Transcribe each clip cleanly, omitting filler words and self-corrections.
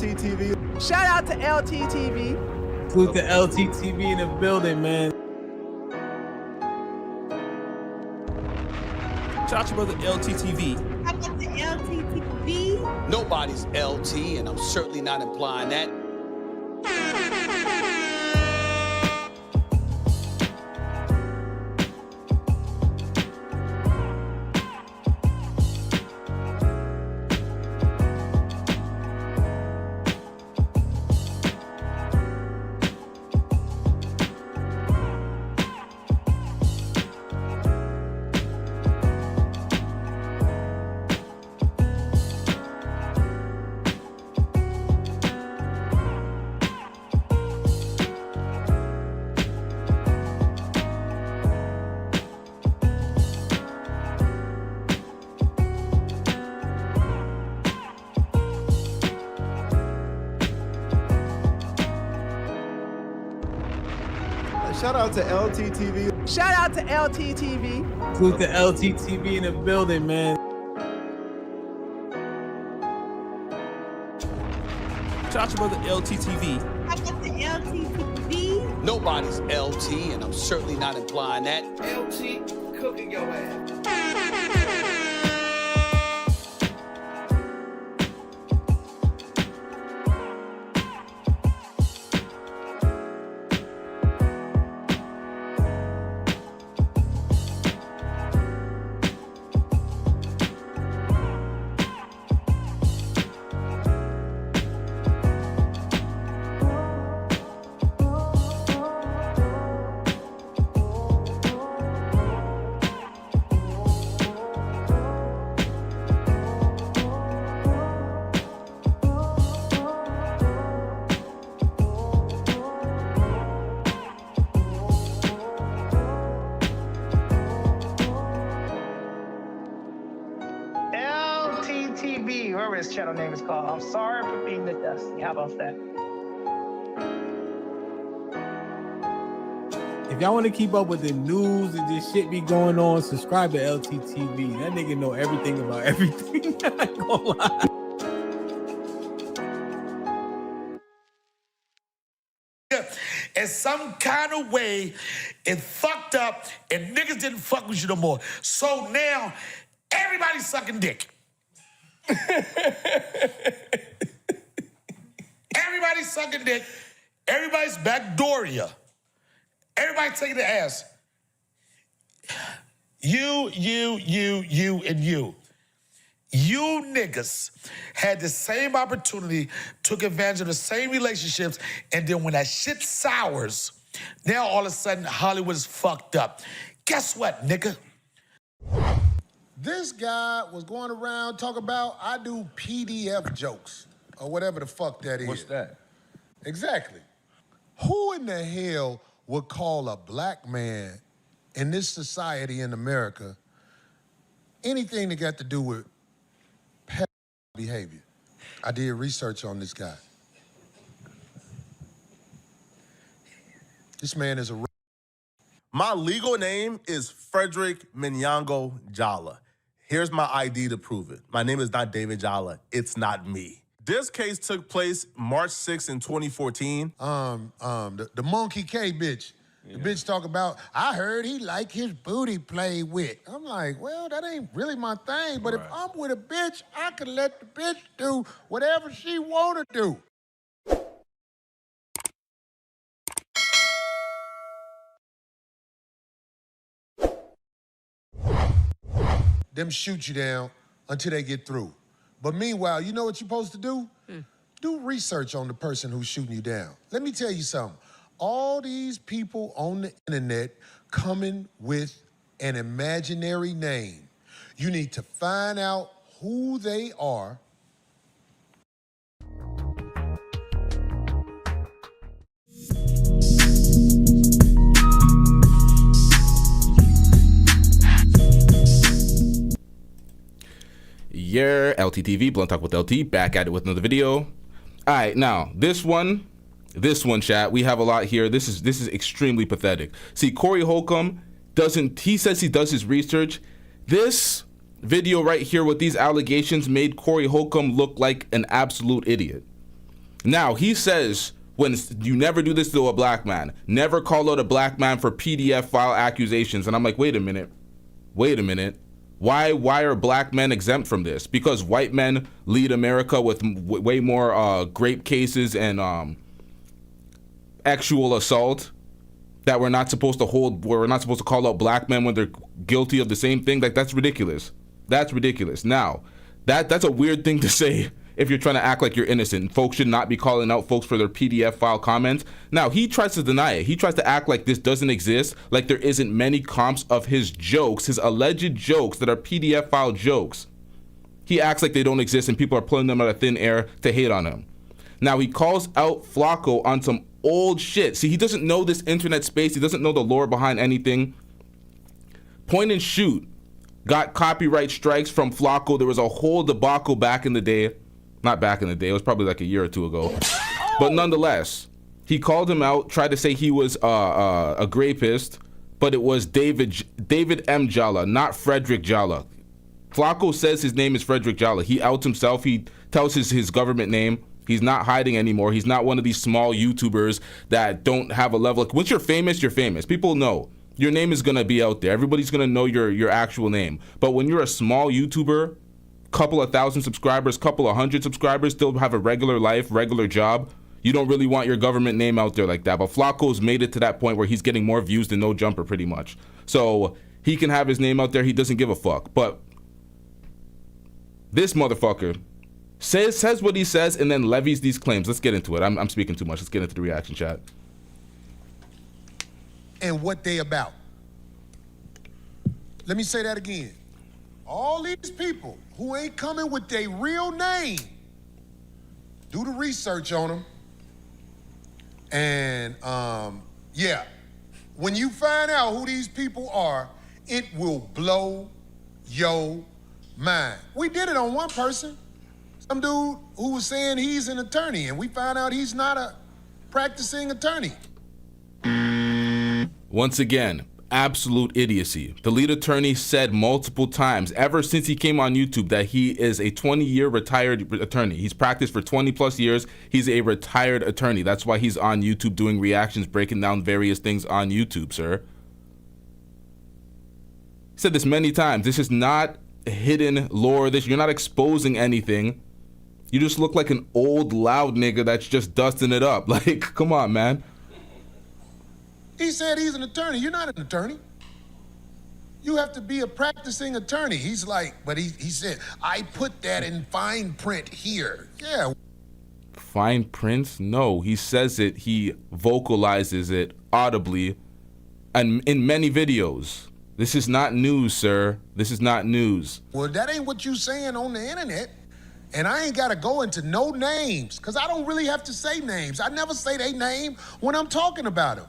LTTV. Shout out to LTTV. Salute to LTTV in the building, man. Shout out to brother LTTV. Shout out to LTTV. Nobody's LT, and I'm certainly not implying that. Shout out to LTTV. Shout out to LTTV. Salute to LTTV in the building, man. Shout out to brother LTTV. Shout out to LTTV. Nobody's LT, and I'm certainly not implying that. LT cooking your ass. LTTV, whatever his channel name is called. I'm sorry for being the dusty. How about that? If y'all want to keep up with the news and this shit be going on, subscribe to LTTV. That nigga know everything about everything. I ain't gonna lie. In some kind of way, it fucked up and niggas didn't fuck with you no more. So now, everybody's sucking dick. Everybody's sucking dick. Everybody's backdooria. Everybody taking the ass. You, and you. You niggas had the same opportunity, took advantage of the same relationships, and then when that shit sours, now all of a sudden Hollywood is fucked up. Guess what, nigga? This guy was going around talking about I do PDF jokes or whatever the fuck that is. What's that? Exactly. Who in the hell would call a black man in this society in America anything that got to do with behavior? I did research on this guy. This man is a... My legal name is Frederick Minyango Jala. Here's my ID to prove it. My name is not David Jala. It's not me. This case took place March 6th in 2014. The Monkey K bitch. The bitch talk about, I heard he like his booty played with. I'm like, well, that ain't really my thing, but if I'm with a bitch, I can let the bitch do whatever she wanna do. Them shoot you down until they get through. But meanwhile, you know what you're supposed to do? Do research on the person who's shooting you down. Let me tell you something. All these people on the internet coming with an imaginary name. You need to find out who they are. Yeah, LTTV, Blunt Talk with LT, back at it with another video. All right, now this one, chat, we have a lot here. This is extremely pathetic. See, Corey Holcomb he says he does his research. This video right here with these allegations made Corey Holcomb look like an absolute idiot. Now, he says, when you never do this to a black man, never call out a black man for PDF file accusations. And I'm like, wait a minute. Why are black men exempt from this? Because white men lead America with way more rape cases and actual assault that we're not supposed to hold, where we're not supposed to call out black men when they're guilty of the same thing. Like, that's ridiculous. That's ridiculous. Now, that's a weird thing to say if you're trying to act like you're innocent. Folks should not be calling out folks for their PDF file comments. Now, he tries to deny it. He tries to act like this doesn't exist, like there isn't many comps of his jokes, his alleged jokes that are PDF file jokes. He acts like they don't exist and people are pulling them out of thin air to hate on him. Now, he calls out Flakko on some old shit. See, he doesn't know this internet space. He doesn't know the lore behind anything. Point and Shoot got copyright strikes from Flakko. There was a whole debacle back in the day. Not back in the day. It was probably like a year or two ago. But nonetheless, he called him out, tried to say he was a rapist, but it was David M. Jalla, not Frederick Jalla. Flakko says his name is Frederick Jalla. He outs himself. He tells his government name. He's not hiding anymore. He's not one of these small YouTubers that don't have a level. Once you're famous, you're famous. People know. Your name is going to be out there. Everybody's going to know your actual name. But when you're a small YouTuber, couple of thousand subscribers, couple of hundred subscribers, still have a regular life, regular job, you don't really want your government name out there like that. But Flakko's made it to that point where he's getting more views than No Jumper pretty much. So he can have his name out there. He doesn't give a fuck. But this motherfucker says what he says and then levies these claims. Let's get into it. I'm speaking too much. Let's get into the reaction chat. And what they about. Let me say that again. All these people who ain't coming with their real name, do the research on them. And yeah, when you find out who these people are, it will blow your mind. We did it on one person. Some dude who was saying he's an attorney, and we found out he's not a practicing attorney. Once again, absolute idiocy. The lead attorney said multiple times, ever since he came on YouTube, that he is a 20-year retired attorney. He's practiced for 20 plus years. He's a retired attorney. That's why he's on YouTube doing reactions, breaking down various things on YouTube, sir. He said this many times. This is not hidden lore. You're not exposing anything. You just look like an old loud nigga that's just dusting it up. Like, come on, man. He said he's an attorney. You're not an attorney. You have to be a practicing attorney. He's like, but he said, I put that in fine print here. Yeah. Fine print? No, he says it. He vocalizes it audibly and in many videos. This is not news, sir. This is not news. Well, that ain't what you saying on the internet. And I ain't got to go into no names because I don't really have to say names. I never say their name when I'm talking about them.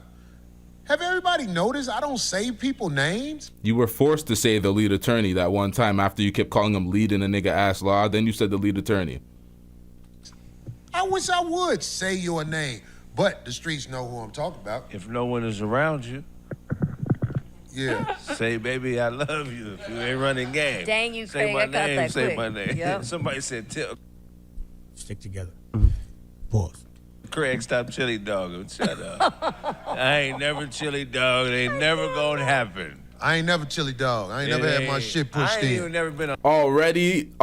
Have everybody noticed I don't say people names? You were forced to say the lead attorney that one time after you kept calling him lead in a nigga ass law. Then you said the lead attorney. I wish I would say your name, but the streets know who I'm talking about. If no one is around you, yeah. Say, baby, I love you. If you ain't running game. Dang you, say Craig, my I caught name, that say quick. my name. Yep. Somebody said, Stick together. Pause. Craig, stop chili dogging. Shut up. I ain't never chili dog. It ain't never gonna happen. I ain't never chili dog. I ain't never had my shit pushed I ain't in. even never been Already,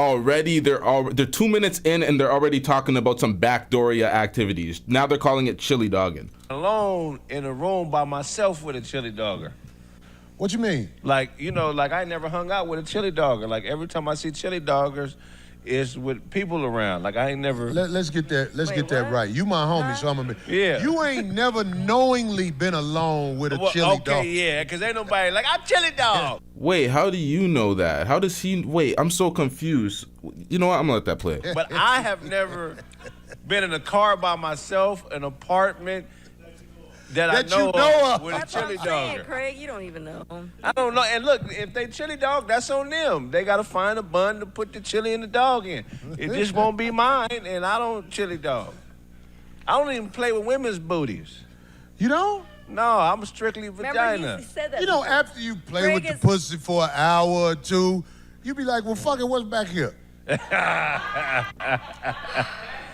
they're 2 minutes in and they're already talking about some backdooria activities. Now they're calling it chili dogging. alone in a room by myself with a chili dogger. What you mean? Like, you know, like I never hung out with a chili dogger. Like every time I see chili doggers, it's with people around. Like I ain't never. Let's get that. Let's get that right. You my homie, so I'm gonna be. Yeah. You ain't never knowingly been alone with a chili dog. Okay, yeah, because ain't nobody like I'm chili dog. Wait, how do you know that? How does he? Wait, I'm so confused. You know what? I'm gonna let that play. But I have never been in a car by myself, an apartment that I know of with a chili dogger. Craig, you don't even know. I don't know. And look, if they chili dog, that's on them. They got to find a bun to put the chili and the dog in. It just won't be mine, and I don't chili dog. I don't even play with women's booties. You don't? No, I'm strictly vagina. You know, after you play with the pussy for an hour or two, you be like, well, fuck it, what's back here?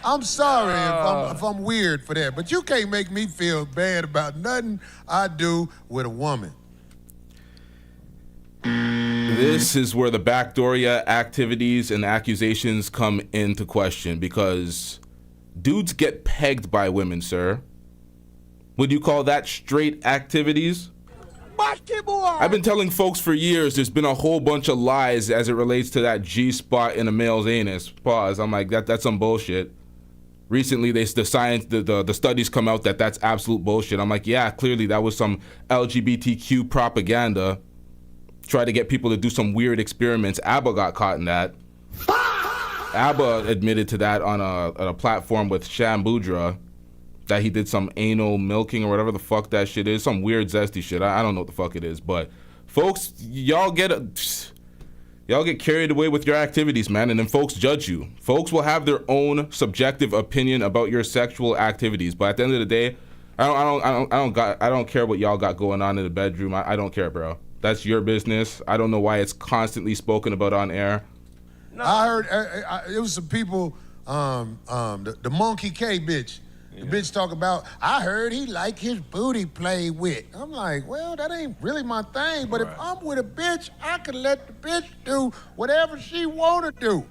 I'm sorry if I'm weird for that, but you can't make me feel bad about nothing I do with a woman. This is where the backdooria activities and accusations come into question, because dudes get pegged by women, sir. Would you call that straight activities? I've been telling folks for years there's been a whole bunch of lies as it relates to that G-spot in a male's anus. Pause. I'm like, that's some bullshit. Recently, the studies come out that that's absolute bullshit. I'm like, yeah, clearly that was some LGBTQ propaganda. Try to get people to do some weird experiments. ABBA got caught in that. ABBA admitted to that on a platform with Sham Boudra, that he did some anal milking or whatever the fuck that shit is. Some weird zesty shit. I don't know what the fuck it is. But folks, y'all get carried away with your activities, man, and then folks judge you. Folks will have their own subjective opinion about your sexual activities. But at the end of the day, I don't care what y'all got going on in the bedroom. I don't care, bro. That's your business. I don't know why it's constantly spoken about on air. No. I heard it was some people, the Monkey K bitch. The bitch talk about, I heard he like his booty played with. I'm like, well, that ain't really my thing. But if I'm with a bitch, I can let the bitch do whatever she want to do.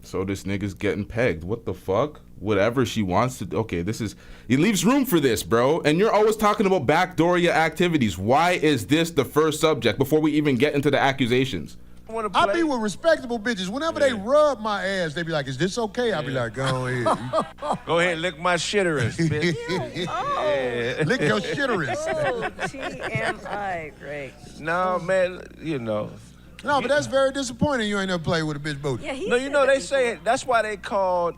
So this nigga's getting pegged. What the fuck? Whatever she wants to. Okay, he leaves room for this, bro. And you're always talking about backdooria activities. Why is this the first subject before we even get into the accusations? I be with respectable bitches. Whenever they rub my ass, they be like, is this okay? I be like, go ahead. Go ahead, lick my shitterus, bitch. Lick your shitterus. Oh, TMI, great. No, man, you know. No, but that's very disappointing. You ain't never played with a bitch booty. Yeah, no, you know, they say it. That's why they called,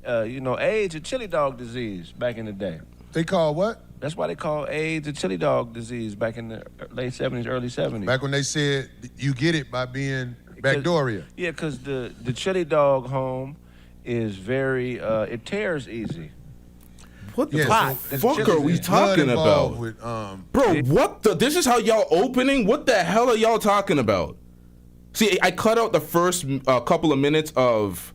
AIDS a chili dog disease back in the day. They called what? That's why they called AIDS a chili dog disease back in the late 70s, early 70s. Back when they said you get it by being backdooria. Yeah, because the chili dog home is very, it tears easy. What the fuck are we talking about? With, bro, what the? This is how y'all opening? What the hell are y'all talking about? See, I cut out the first couple of minutes of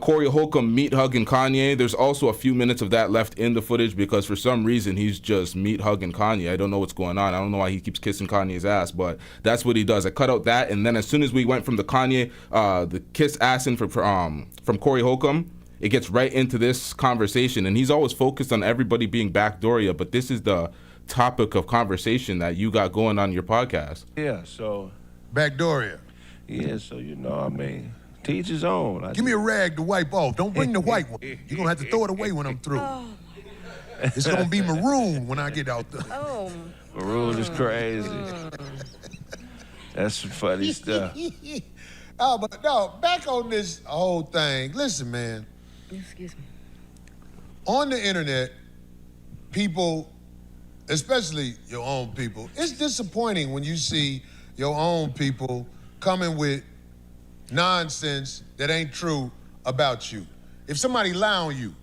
Corey Holcomb meat hugging Kanye. There's also a few minutes of that left in the footage because for some reason he's just meat hugging Kanye. I don't know what's going on. I don't know why he keeps kissing Kanye's ass, but that's what he does. I cut out that, and then as soon as we went from the Kanye, the kiss assing from Corey Holcomb, it gets right into this conversation, and he's always focused on everybody being backdooria, but this is the topic of conversation that you got going on your podcast. Yeah, so backdooria. Yeah, so you know, I mean. To each his own. Give me a rag to wipe off. Don't bring the white one. You're going to have to throw it away when I'm through. It's going to be maroon when I get out there. Maroon is crazy. That's some funny stuff. But no, back on this whole thing. Listen, man. Excuse me. On the internet, people, especially your own people, it's disappointing when you see your own people coming with nonsense that ain't true about you. If somebody lie on you,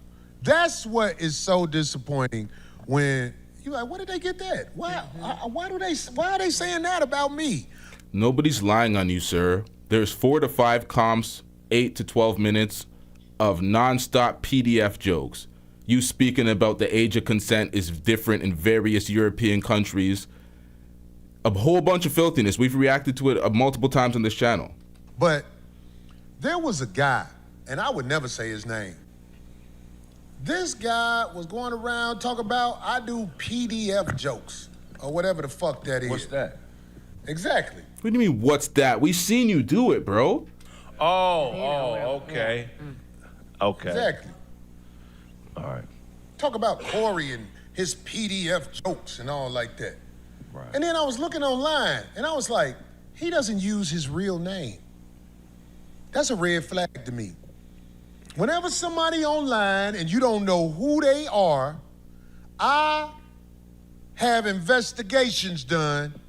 that's what is so disappointing when you're like, where did they get that? Why are they saying that about me? Nobody's lying on you, sir. There's 4 to 5 comps, 8 to 12 minutes of nonstop PDF jokes. You speaking about the age of consent is different in various European countries. A whole bunch of filthiness. We've reacted to it multiple times on this channel. But there was a guy, and I would never say his name. This guy was going around talking about, I do PDF jokes, or whatever the fuck that is. What's that? Exactly. What do you mean, what's that? We've seen you do it, bro. Okay. Okay. Exactly. All right. Talk about Corey and his PDF jokes and all like that. Right. And then I was looking online, and I was like, he doesn't use his real name. That's a red flag to me. Whenever somebody online and you don't know who they are, I have investigations done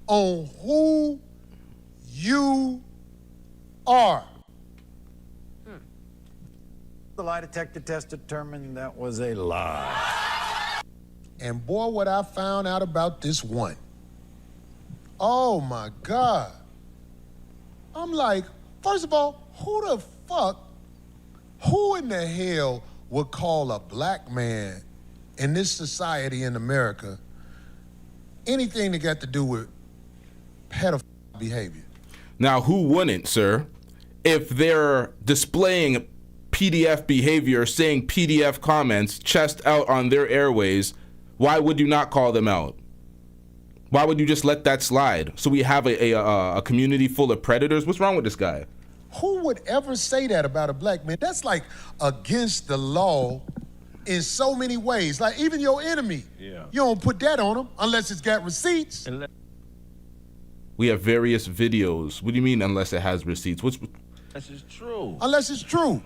on who you are. The lie detector test determined that was a lie. And boy, what I found out about this one. Oh my God. I'm like, first of all, who the fuck Who in the hell would call a black man in this society in America anything that got to do with pedophile behavior? Now, who wouldn't, sir? If they're displaying PDF behavior, saying PDF comments, chest out on their airways, why would you not call them out? Why would you just let that slide? So we have a community full of predators? What's wrong with this guy? Who would ever say that about a black man? That's like against the law in so many ways. Like even your enemy, you don't put that on them unless it's got receipts. We have various videos. What do you mean unless it has receipts? This is true. Unless it's true.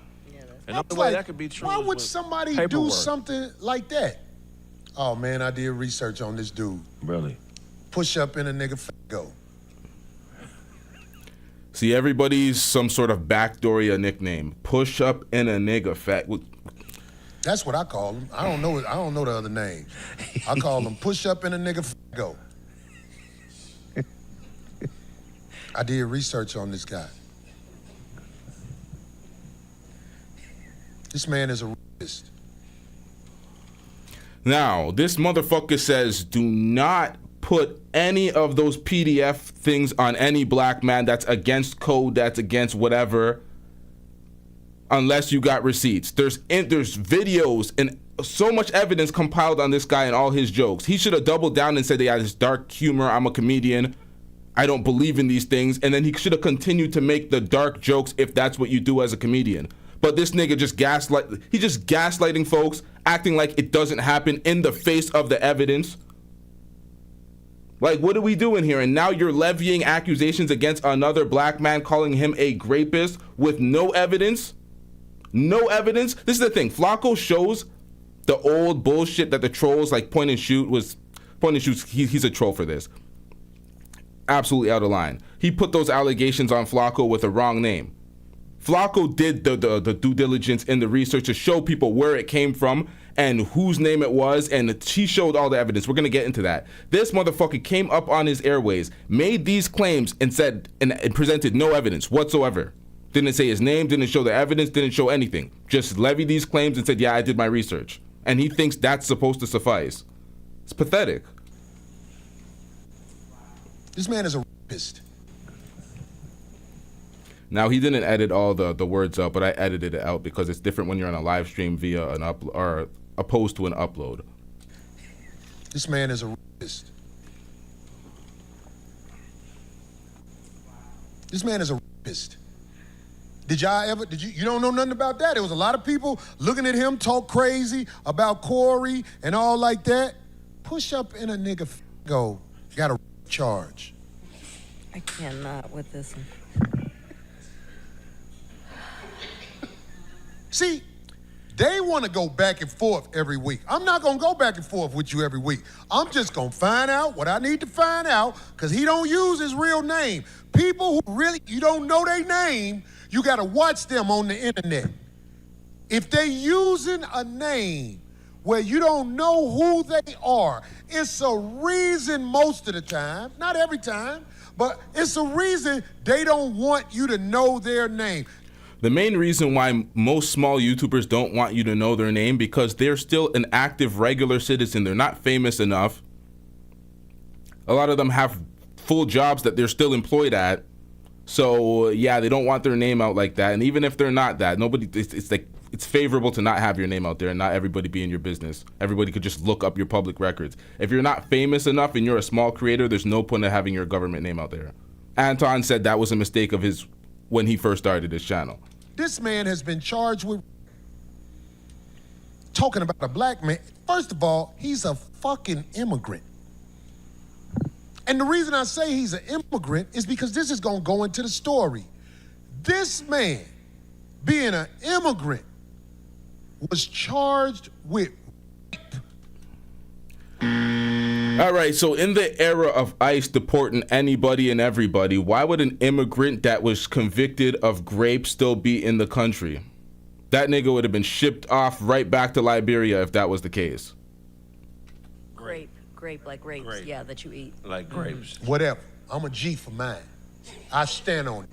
And the only way that could be true. Why is would with somebody paperwork. do something like that? Oh man, I did research on this dude. Really? Push up in a nigga Flakko. See, everybody's some sort of backdoory a nickname. Push up in a nigga fat. That's what I call him. I don't know the other name. I call him push up in a nigga Flakko. I did research on this guy. This man is a rapist. Now, this motherfucker says do not put any of those PDF things on any black man that's against code, that's against whatever, unless you got receipts. There's videos and so much evidence compiled on this guy and all his jokes. He should have doubled down and said, yeah, this dark humor, I'm a comedian, I don't believe in these things, and then he should have continued to make the dark jokes if that's what you do as a comedian. But this nigga just gaslighting folks, acting like it doesn't happen in the face of the evidence. Like, what are we doing here? And now you're levying accusations against another black man, calling him a rapist with no evidence? No evidence? This is the thing. Flakko shows the old bullshit that the trolls like Point and Shoot, he's a troll for this. Absolutely out of line. He put those allegations on Flakko with the wrong name. Flakko did the due diligence in the research to show people where it came from and whose name it was, and he showed all the evidence. We're gonna get into that. This motherfucker came up on his airways, made these claims, and said and presented no evidence whatsoever. Didn't say his name, didn't show the evidence, didn't show anything. Just levied these claims and said, yeah, I did my research. And he thinks that's supposed to suffice. It's pathetic. This man is a rapist. Now, he didn't edit all the words up, but I edited it out because it's different when you're on a live stream via an upload or opposed to an upload. This man is a rapist. This man is a rapist. You don't know nothing about that? There was a lot of people looking at him talk crazy about Corey and all like that. Push up in a nigga go, got a charge. I cannot with this one. See, they want to go back and forth every week. I'm not going to go back and forth with you every week. I'm just going to find out what I need to find out because he don't use his real name. People who really, you don't know their name, you got to watch them on the internet. If they using a name where you don't know who they are, it's a reason most of the time, not every time, but it's a reason they don't want you to know their name. The main reason why most small YouTubers don't want you to know their name because they're still an active regular citizen. They're not famous enough. A lot of them have full jobs that they're still employed at. So yeah, they don't want their name out like that. And even if they're not that, it's favorable to not have your name out there and not everybody be in your business. Everybody could just look up your public records. If you're not famous enough and you're a small creator, there's no point in having your government name out there. Anton said that was a mistake of his when he first started his channel. This man has been charged with talking about a black man. First of all, he's a fucking immigrant. And the reason I say he's an immigrant is because this is gonna go into the story. This man, being an immigrant, was charged with rape. All right, so in the era of ICE deporting anybody and everybody, why would an immigrant that was convicted of rape still be in the country? That nigga would have been shipped off right back to Liberia if that was the case. Grape like grapes, Grape. yeah, that you eat. Like grapes. Whatever. I'm a G for mine. I stand on it.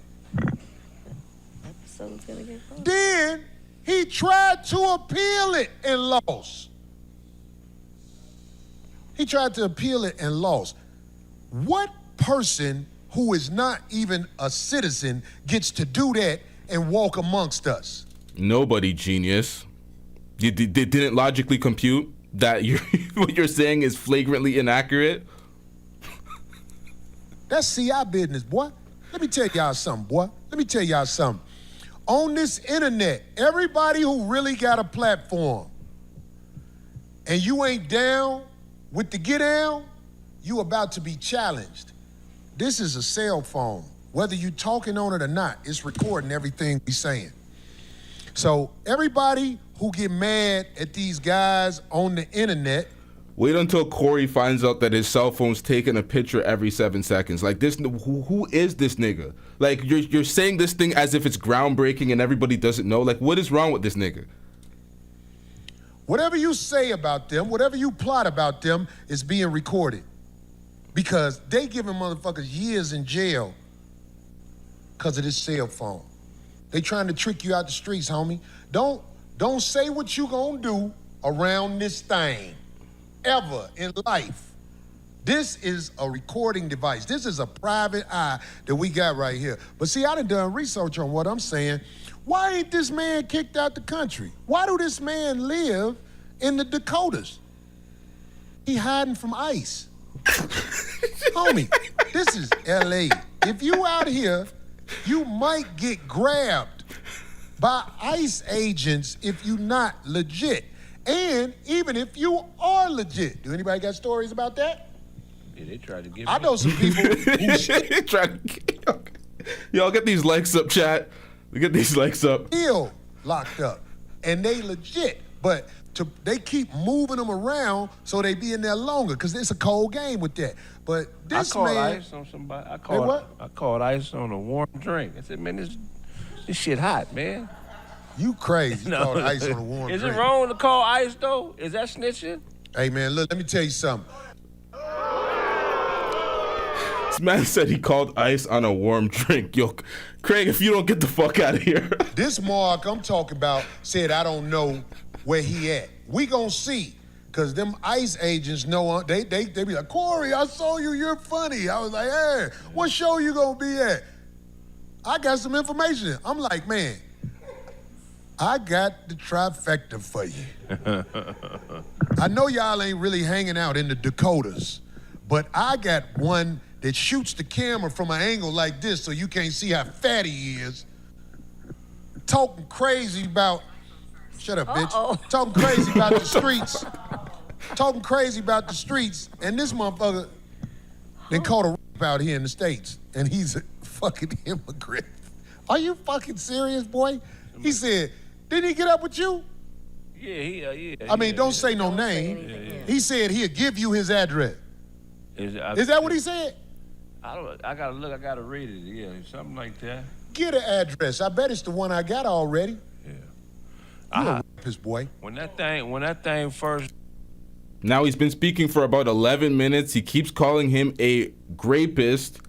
Episode's gonna get fun. Then He tried to appeal it and lost. He tried to appeal it and lost. What person who is not even a citizen gets to do that and walk amongst us? Nobody, genius. You didn't logically compute that what you're saying is flagrantly inaccurate? That's CI business, boy. Let me tell y'all something, boy. Let me tell y'all something. On this internet, everybody who really got a platform and you ain't down with the get down, you about to be challenged. This is a cell phone. Whether you talking on it or not, it's recording everything we saying. So everybody who get mad at these guys on the internet. Wait until Corey finds out that his cell phone's taking a picture every 7 seconds. Like this, who is this nigga? Like you're saying this thing as if it's groundbreaking and everybody doesn't know. Like what is wrong with this nigga? Whatever you say about them, whatever you plot about them is being recorded. Because they giving motherfuckers years in jail because of this cell phone. They trying to trick you out the streets, homie. Don't say what you gonna do around this thing ever in life. This is a recording device. This is a private eye that we got right here. But see, I done research on what I'm saying. Why ain't this man kicked out the country? Why do this man live in the Dakotas? He hiding from ICE. Homie, this is LA. If you out here, you might get grabbed by ICE agents if you not legit. And even if you are legit. Do anybody got stories about that? Yeah, they tried to give I know some people who shit. Y'all get these likes up, chat. We get these likes up. Still locked up. And they legit. But they keep moving them around so they be in there longer because it's a cold game with that. But this I called man... ICE on somebody. I called ICE on a warm drink. I said, man, this shit hot, man. You crazy. You called ICE on a warm drink. Is it wrong to call ICE, though? Is that snitching? Hey, man, look, let me tell you something. This man said he called ICE on a warm drink. Yo, Craig, if you don't get the fuck out of here. This Mark I'm talking about said, I don't know where he at. We gonna see. Because them ICE agents know, they be like, Corey, I saw you, you're funny. I was like, hey, what show you gonna be at? I got some information. I'm like, man, I got the trifecta for you. I know y'all ain't really hanging out in the Dakotas, but I got one that shoots the camera from an angle like this so you can't see how fat he is. Talking crazy about, shut up, bitch. Talking crazy about the streets. Talking crazy about the streets, and this motherfucker then caught a rap out here in the States, and he's a fucking immigrant. Are you fucking serious, boy? He said, didn't he get up with you? Yeah. I mean, don't say no name. He said he'll give you his address. Is that what he said? I gotta look, I gotta read it, yeah, something like that. Get an address. I bet it's the one I got already. Yeah. You a rapist, boy. When that thing first. Now he's been speaking for about 11 minutes. He keeps calling him a rapist.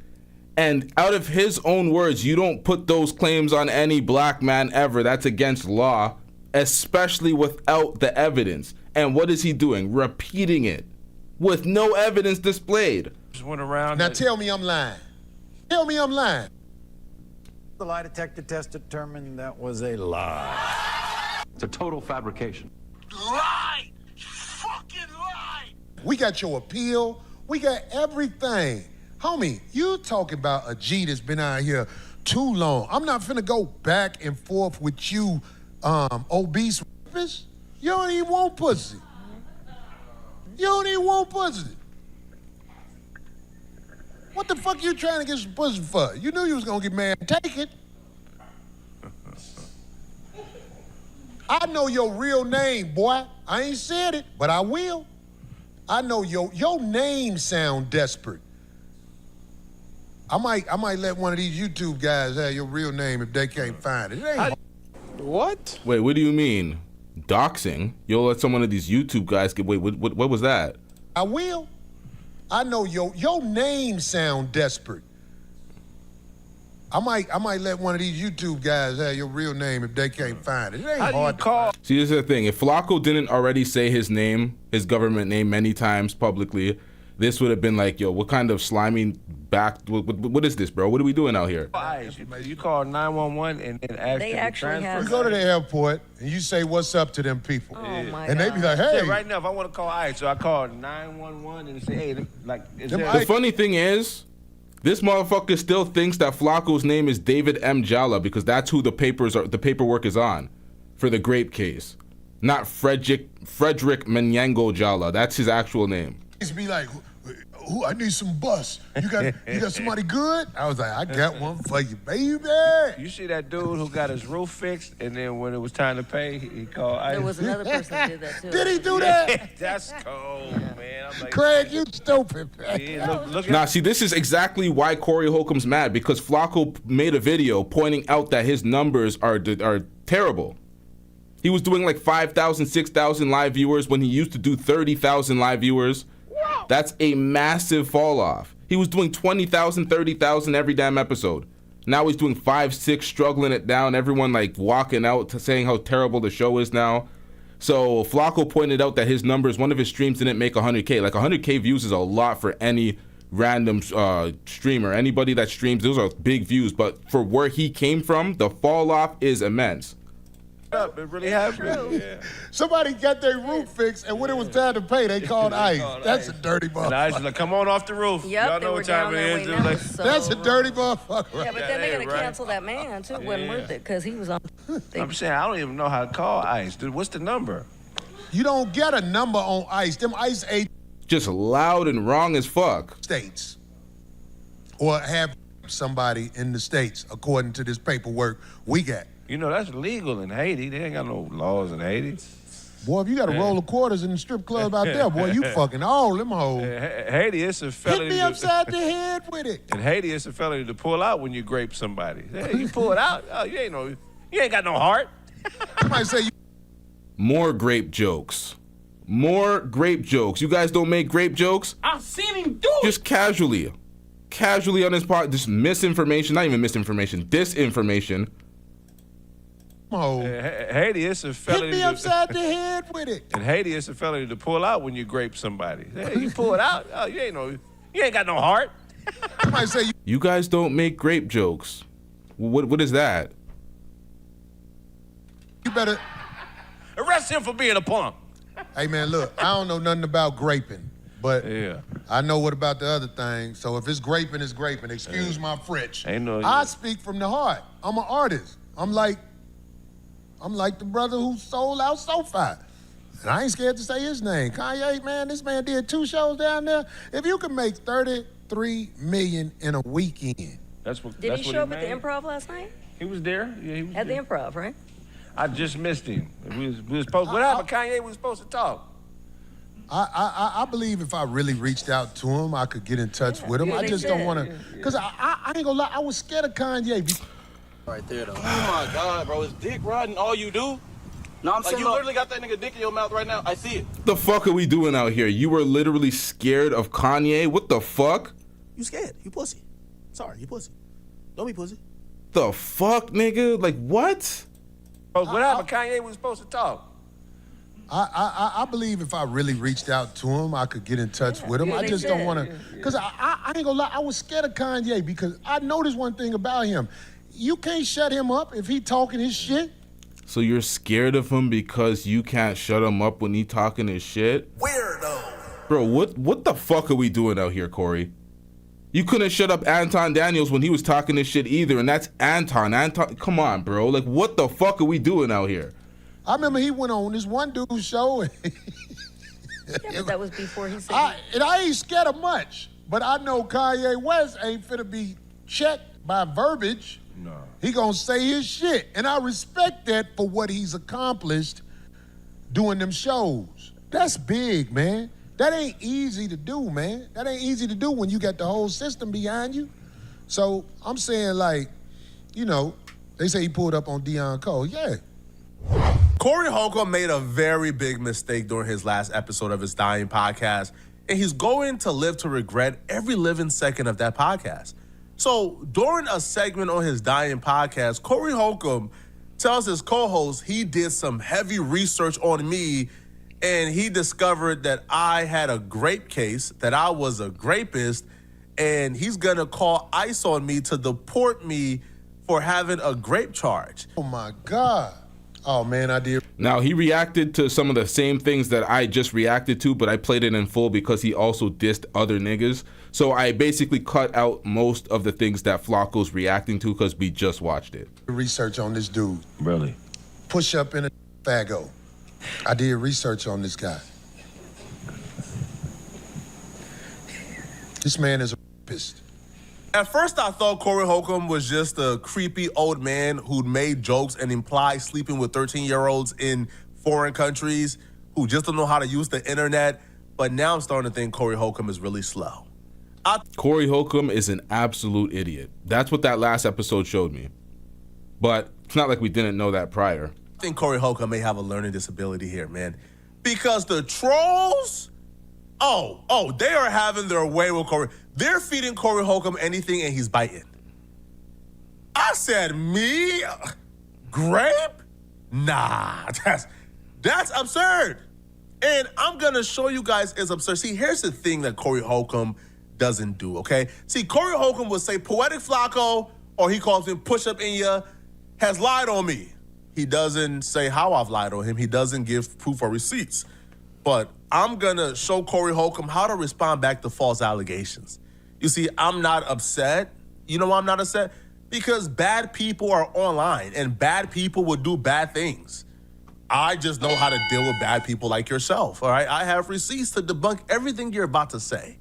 And out of his own words, you don't put those claims on any black man ever. That's against law, especially without the evidence. And what is he doing? Repeating it with no evidence displayed. Just went around. Now tell me I'm lying. Tell me I'm lying. The lie detector test determined that was a lie. It's a total fabrication. Lie! Fucking lie! We got your appeal. We got everything. Homie, you talking about a G that's been out here too long. I'm not finna go back and forth with you, obese rapist. You don't even want pussy. You don't even want pussy. What the fuck you trying to get some pussy for? You knew you was gonna get mad. Take it. I know your real name, boy. I ain't said it, but I will. I know your name sound desperate. I might let one of these YouTube guys have your real name if they can't find it. It ain't hard. What? Wait, what do you mean? Doxing? You'll let some one of these YouTube guys get, wait, what was that? I will. I know your name sound desperate. I might let one of these YouTube guys have your real name if they can't find it. It ain't How do you hard to call? See, this is the thing. If Flakko didn't already say his name, his government name, many times publicly, this would have been like, yo, what kind of slimy back? What is this, bro? What are we doing out here? You call 911 and then ask They them to actually transfer. have- You go to the airport and you say what's up to them people. Oh my And they be God. like, hey. Yeah, right now, if I want to call ICE, so I call 911 and say, hey, like, is Them there... The funny thing is, this motherfucker still thinks that Flakko's name is David M. Jalla because that's who the paperwork is on for the grape case, not Frederick Menyango Jalla. That's his actual name. He's be like, "Ooh, I need some bus. You got somebody good?" I was like, "I got one for you, baby." You see that dude who got his roof fixed, and then when it was time to pay, he called ICE? There was another person that did that too. Did he do that? That's cold, man. I'm like, Craig, you stupid. yeah, look Now, see, this is exactly why Corey Holcomb's mad, because Flakko made a video pointing out that his numbers are terrible. He was doing like 5,000, 6,000 live viewers when he used to do 30,000 live viewers. That's a massive fall off. He was doing 20,000, 30,000 every damn episode. Now he's doing 5, 6, struggling it down. Everyone like walking out to saying how terrible the show is now. So Flakko pointed out that his numbers, one of his streams didn't make 100K. Like 100K views is a lot for any random streamer. Anybody that streams, those are big views. But for where he came from, the fall off is immense. It really happened. Yeah. Somebody got their roof fixed, and when it was time to pay, they called ICE. That's a dirty And I was motherfucker. like, come on off the roof. Yep, Y'all they know were what time down it there is. waiting. It was That like, was so That's a wrong. dirty motherfucker. Yeah, but then Yeah, they're gonna right. cancel that man too. Wasn't worth it because he was on. I'm saying, I don't even know how to call ICE. Dude, what's the number? You don't get a number on ICE. Them ICE agents Just loud and wrong as fuck. states or have somebody in the states according to this paperwork we got. You know, that's legal in Haiti. They ain't got no laws in Haiti. Boy, if you got a roll of quarters in the strip club out there, boy, you fucking all them hoes. Haiti, it's a felony. Hit me upside the head with it. In Haiti, it's a felony to pull out when you grape somebody. Hey, you pull it out, oh, you ain't got no heart. I might say you More grape jokes. More grape jokes. You guys don't make grape jokes? I've seen him do it. Just casually on his part, just misinformation, not even misinformation, disinformation. hoes. Haiti, it's a felony. Hit me upside the head with it. In Haiti, it's a felony to pull out when you grape somebody. Hey, you pull it out, oh, you ain't got no heart. I might say You guys don't make grape jokes. What is that? you better. Arrest him for being a punk. Hey man, look, I don't know nothing about graping, but Yeah. I know what about the other thing. So if it's graping, it's graping. Excuse my French. Ain't no- I speak from the heart. I'm an artist. I'm like the brother who sold out SoFi. And I ain't scared to say his name. Kanye, man, this man did 2 shows down there. If you can make $33 million in a weekend. That's what. Did that's he what show up at made. the Improv last night? He was there. Yeah, he was At the there. Improv, right? I just missed him. We was supposed. What happened? Kanye was supposed to talk. I believe if I really reached out to him, I could get in touch with him. Yeah, I they just don't did. want to, because I ain't gonna lie, I was scared of Kanye. Right there, though. Oh my God, bro, is dick riding all you do? No, I'm saying you literally got that nigga dick in your mouth right now. I see it. The fuck are we doing out here? You were literally scared of Kanye? What the fuck? You scared. You pussy. Sorry, you pussy. Don't be pussy. The fuck, nigga? Like, what? What happened? Kanye was supposed to talk. I believe if I really reached out to him, I could get in touch with him. Yeah, I they just don't did. want to, because I ain't gonna lie, I was scared of Kanye because I noticed one thing about him. You can't shut him up if he talking his shit. So you're scared of him because you can't shut him up when he talking his shit? Weirdo. Bro, what the fuck are we doing out here, Corey? You couldn't shut up Anton Daniels when he was talking his shit either, and that's Anton. Come on, bro. Like, what the fuck are we doing out here? I remember he went on this one dude's show. And Yeah, but that was before he said. and I ain't scared of much, but I know Kanye West ain't finna be checked by verbiage. No. He gonna say his shit, and I respect that for what he's accomplished doing them shows. That's big, man. That ain't easy to do, man. That ain't easy to do when you got the whole system behind you. So I'm saying, like, they say he pulled up on Deion Cole. Yeah. Corey Holcomb made a very big mistake during his last episode of his Dying podcast, and he's going to live to regret every living second of that podcast. So during a segment on his Dying podcast, Corey Holcomb tells his co-host he did some heavy research on me and he discovered that I had a grape case, that I was a grapist, and he's gonna call ICE on me to deport me for having a grape charge. Oh my God. Oh man, I did. Now, he reacted to some of the same things that I just reacted to, but I played it in full because he also dissed other niggas. So I basically cut out most of the things that Flakko's reacting to because we just watched it. Research on this dude. Really? Push up in a fago. I did research on this guy. This man is a rapist. At first, I thought Corey Holcomb was just a creepy old man who'd made jokes and implied sleeping with 13-year-olds in foreign countries who just don't know how to use the internet. But now I'm starting to think Corey Holcomb is really slow. Corey Holcomb is an absolute idiot. That's what that last episode showed me. But it's not like we didn't know that prior. I think Corey Holcomb may have a learning disability here, man. Because the trolls, they are having their way with Corey. They're feeding Corey Holcomb anything and he's biting. I said, me? Grape? Nah, that's absurd. And I'm gonna show you guys it's absurd. See, here's the thing that Corey Holcomb doesn't do, okay? See, Corey Holcomb would say Poetik Flakko, or he calls him Push Up Inya, has lied on me. He doesn't say how I've lied on him. He doesn't give proof or receipts. But I'm gonna show Corey Holcomb how to respond back to false allegations. You see, I'm not upset. You know why I'm not upset? Because bad people are online and bad people would do bad things. I just know how to deal with bad people like yourself, all right? I have receipts to debunk everything you're about to say.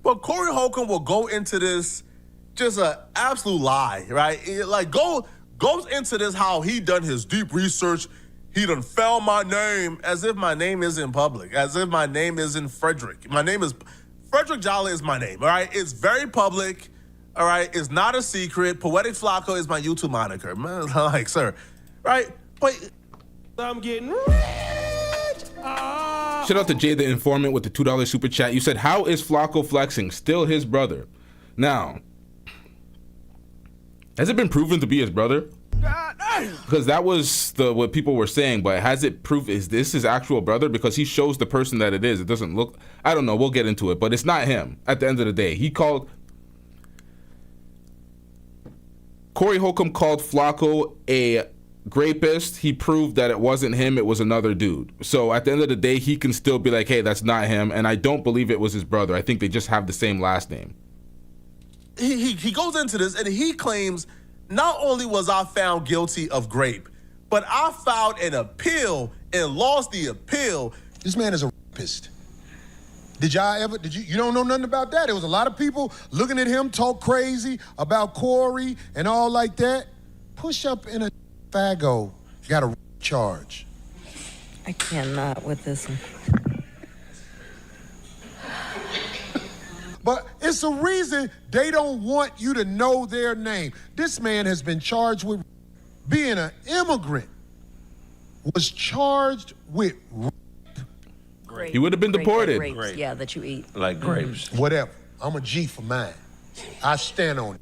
But Corey Holcomb will go into this just an absolute lie, right? Goes into this how he done his deep research. He done found my name as if my name isn't public, as if my name isn't Frederick. My name is, Frederick Jolly is my name, all right? It's very public, all right? It's not a secret. Poetik Flakko is my YouTube moniker. Man, like, sir, right? But I'm getting rich. Shout out to Jay the Informant with the $2 super chat. You said, how is Flakko flexing? Still his brother. Now, has it been proven to be his brother? Because that was what people were saying, but has it proved, is this his actual brother? Because he shows the person that it is. It doesn't look, I don't know, we'll get into it, but it's not him at the end of the day. Corey Holcomb called Flakko a grapist. He proved that it wasn't him, it was another dude. So at the end of the day, he can still be like, hey, that's not him, and I don't believe it was his brother. I think they just have the same last name. He goes into this and he claims, not only was I found guilty of grape, but I filed an appeal and lost the appeal. This man is a rapist. You don't know nothing about that? There was a lot of people looking at him talk crazy about Corey and all like that. Push up in a fago, got a charge. I cannot with this one. But it's a reason they don't want you to know their name. This man has been charged with being an immigrant, was charged with Grape. He would have been deported. Grapes, yeah, that you eat. Like grapes. Whatever. I'm a G for mine. I stand on it.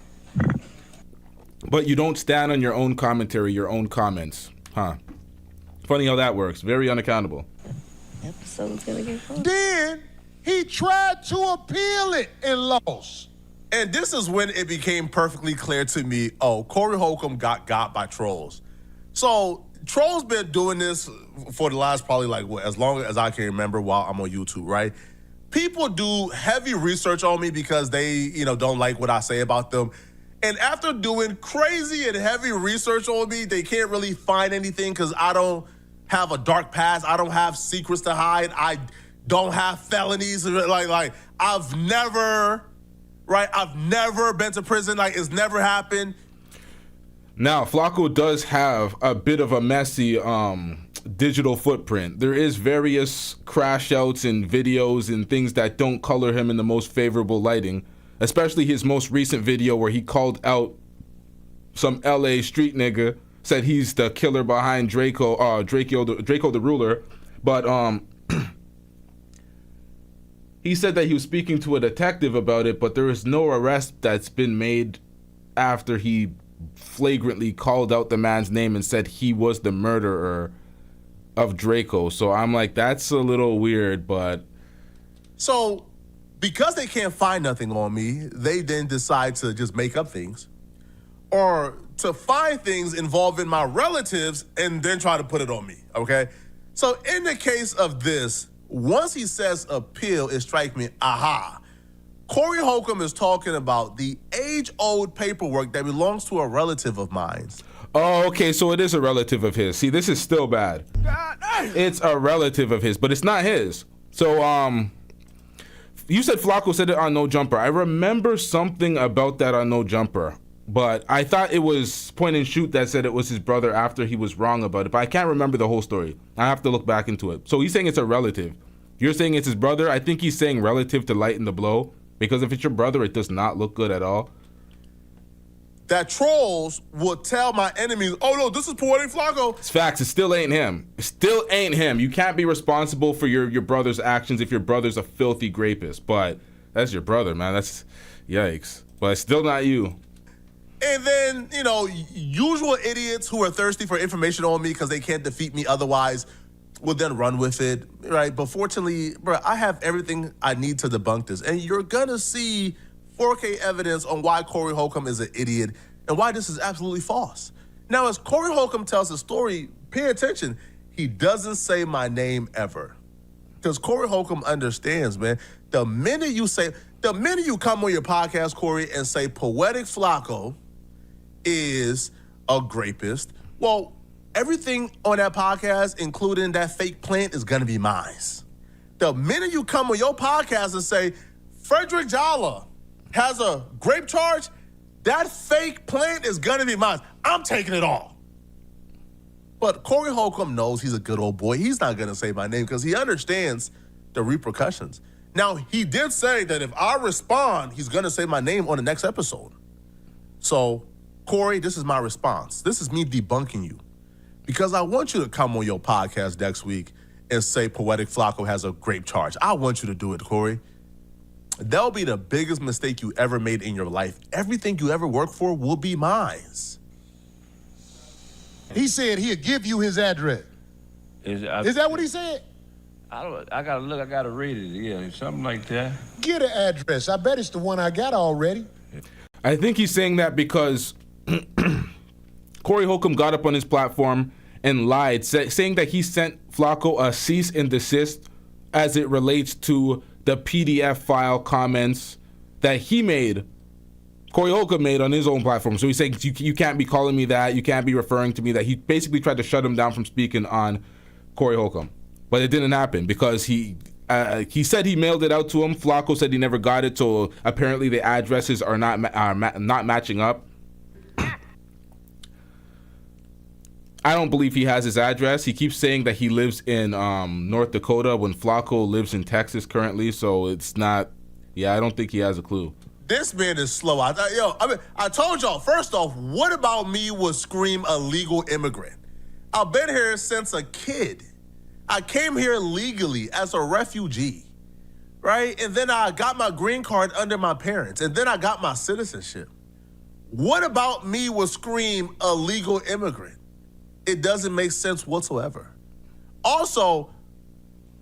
But you don't stand on your own commentary, your own comments. Huh. Funny how that works. Very unaccountable. Episode's gonna get fun. Then he tried to appeal it and lost. And this is when it became perfectly clear to me, Corey Holcomb got by trolls. So trolls been doing this for the last probably as long as I can remember while I'm on YouTube, right? People do heavy research on me because they, don't like what I say about them. And after doing crazy and heavy research on me, they can't really find anything because I don't have a dark past. I don't have secrets to hide. I don't have felonies. I've never been to prison. It's never happened. Now, Flakko does have a bit of a messy digital footprint. There is various crash outs and videos and things that don't color him in the most favorable lighting, especially his most recent video where he called out some LA street nigga, said he's the killer behind Draco the Ruler. But he said that he was speaking to a detective about it, but there is no arrest that's been made after he flagrantly called out the man's name and said he was the murderer of Draco. So I'm like, that's a little weird, but... So, because they can't find nothing on me, they then decide to just make up things. Or to find things involving my relatives and then try to put it on me, okay? So in the case of this, once he says appeal, it strikes me, aha. Corey Holcomb is talking about the age-old paperwork that belongs to a relative of mine. Oh, okay, so it is a relative of his. See, this is still bad. It's a relative of his, but it's not his. So, you said Flakko said it on No Jumper. I remember something about that on No Jumper, but I thought it was Point and Shoot that said it was his brother after he was wrong about it, but I can't remember the whole story. I have to look back into it. So he's saying it's a relative. You're saying it's his brother? I think he's saying relative to lighten the blow, because if it's your brother, it does not look good at all. That trolls will tell my enemies, oh no, this is Poetik Flakko. It's facts. It still ain't him. It still ain't him. You can't be responsible for your brother's actions if your brother's a filthy rapist. But that's your brother, man. That's yikes. But it's still not you. And then, you know, usual idiots who are thirsty for information on me because they can't defeat me otherwise will then run with it, right? But fortunately, bro, I have everything I need to debunk this. And you're gonna see 4K evidence on why Corey Holcomb is an idiot and why this is absolutely false. Now, as Corey Holcomb tells his story, pay attention. He doesn't say my name ever. Because Corey Holcomb understands, man, the minute you come on your podcast, Corey, and say Poetik Flakko is a grapist, well, everything on that podcast, including that fake plant, is gonna be mine. The minute you come on your podcast and say, Frederick Jala has a grape charge, that fake plant is gonna be mine. I'm taking it all. But Corey Holcomb knows he's a good old boy. He's not gonna say my name because he understands the repercussions. Now, he did say that if I respond, he's gonna say my name on the next episode. So, Corey, this is my response. This is me debunking you. Because I want you to come on your podcast next week and say Poetik Flakko has a grape charge. I want you to do it, Corey. That'll be the biggest mistake you ever made in your life. Everything you ever worked for will be mine. He said he'd give you his address. Is that what he said? I gotta look, I gotta read it. Yeah, something like that. Get an address. I bet it's the one I got already. I think he's saying that because Corey Holcomb got up on his platform and lied, saying that he sent Flakko a cease and desist as it relates to the PDF file comments that he made, Corey Holcomb made on his own platform. So he's saying, you can't be calling me that, you can't be referring to me that. He basically tried to shut him down from speaking on Corey Holcomb. But it didn't happen because he said he mailed it out to him. Flakko said he never got it, so apparently the addresses are not matching up. I don't believe he has his address. He keeps saying that he lives in North Dakota when Flakko lives in Texas currently, so it's not, I don't think he has a clue. This man is slow. I told y'all, first off, what about me would scream illegal immigrant? I've been here since a kid. I came here legally as a refugee, right? And then I got my green card under my parents, and then I got my citizenship. What about me would scream illegal immigrant? It doesn't make sense whatsoever. Also,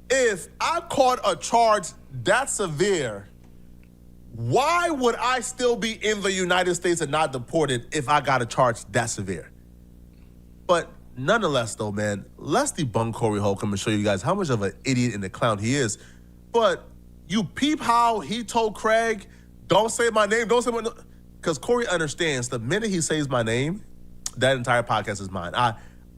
if I caught a charge that severe, why would I still be in the United States and not deported if I got a charge that severe? But nonetheless, though, man, let's debunk Corey Holcomb and show you guys how much of an idiot and a clown he is. But you peep how he told Craig, don't say my name, don't say my name. Because Corey understands the minute he says my name, that entire podcast is mine.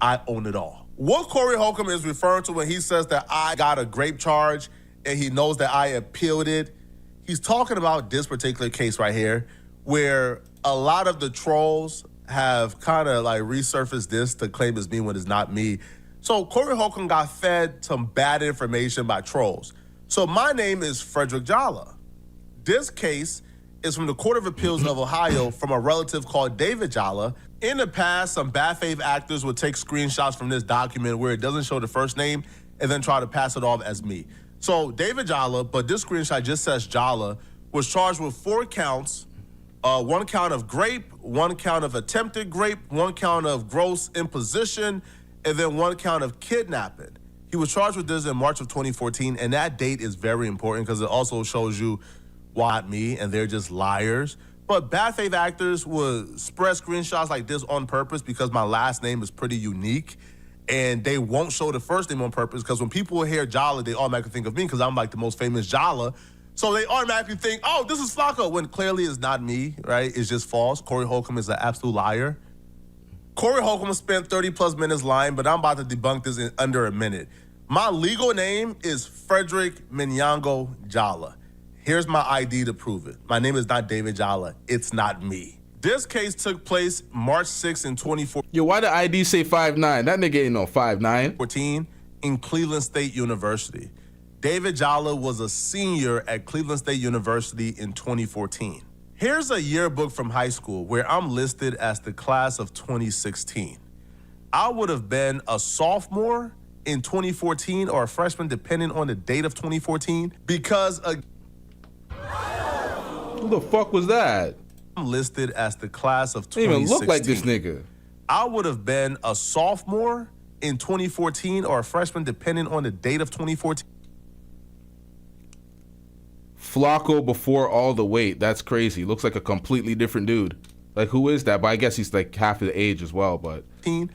I own it all. What Corey Holcomb is referring to when he says that I got a grape charge and he knows that I appealed it, he's talking about this particular case right here where a lot of the trolls have kind of like resurfaced this to claim it's me when it's not me. So Corey Holcomb got fed some bad information by trolls. So my name is Frederick Jala. This case is from the Court of Appeals of Ohio from a relative called David Jala. In the past, some bad faith actors would take screenshots from this document where it doesn't show the first name and then try to pass it off as me. So David Jala, but this screenshot just says Jala, was charged with 4 counts. 1 count of grape, 1 count of attempted grape, 1 count of gross imposition, and then 1 count of kidnapping. He was charged with this in March of 2014, and that date is very important because it also shows you why me, and they're just liars. But bad faith actors would spread screenshots like this on purpose because my last name is pretty unique, and they won't show the first name on purpose because when people hear Jala, they automatically think of me because I'm like the most famous Jala. So they automatically think, oh, this is Flakko, when clearly it's not me, right? It's just false. Corey Holcomb is an absolute liar. Corey Holcomb spent 30+ minutes lying, but I'm about to debunk this in under a minute. My legal name is Frederick Minyango Jala. Here's my ID to prove it. My name is not David Jala. It's not me. This case took place March 6th in 2014. Yo, why the ID say 5'9"? That nigga ain't no 5'9". 14 in Cleveland State University. David Jala was a senior at Cleveland State University in 2014. Here's a yearbook from high school where I'm listed as the class of 2016. I would have been a sophomore in 2014 or a freshman, depending on the date of 2014, because who the fuck was that? I'm listed as the class of 2016. Didn't even look like this nigga. I would have been a sophomore in 2014 or a freshman, depending on the date of 2014. Flakko before all the weight. That's crazy. Looks like a completely different dude. Like, who is that? But I guess he's like half the age as well, but.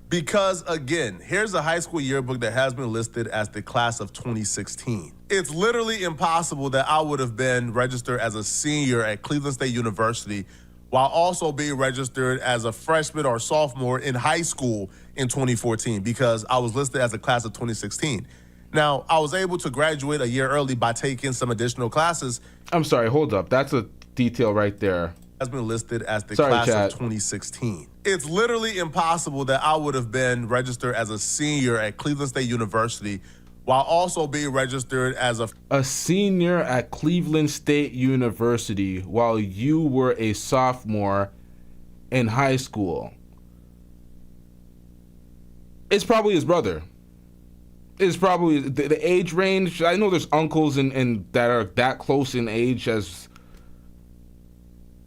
Because, again, here's a high school yearbook that has been listed as the class of 2016. It's literally impossible that I would have been registered as a senior at Cleveland State University while also being registered as a freshman or sophomore in high school in 2014 because I was listed as a class of 2016. Now, I was able to graduate a year early by taking some additional classes. I'm sorry, hold up. That's a detail right there. Has been listed as the class of 2016. It's literally impossible that I would have been registered as a senior at Cleveland State University while also being registered as a senior at Cleveland State University while you were a sophomore in high school. It's probably his brother. It's probably the age range. I know there's uncles and that are that close in age as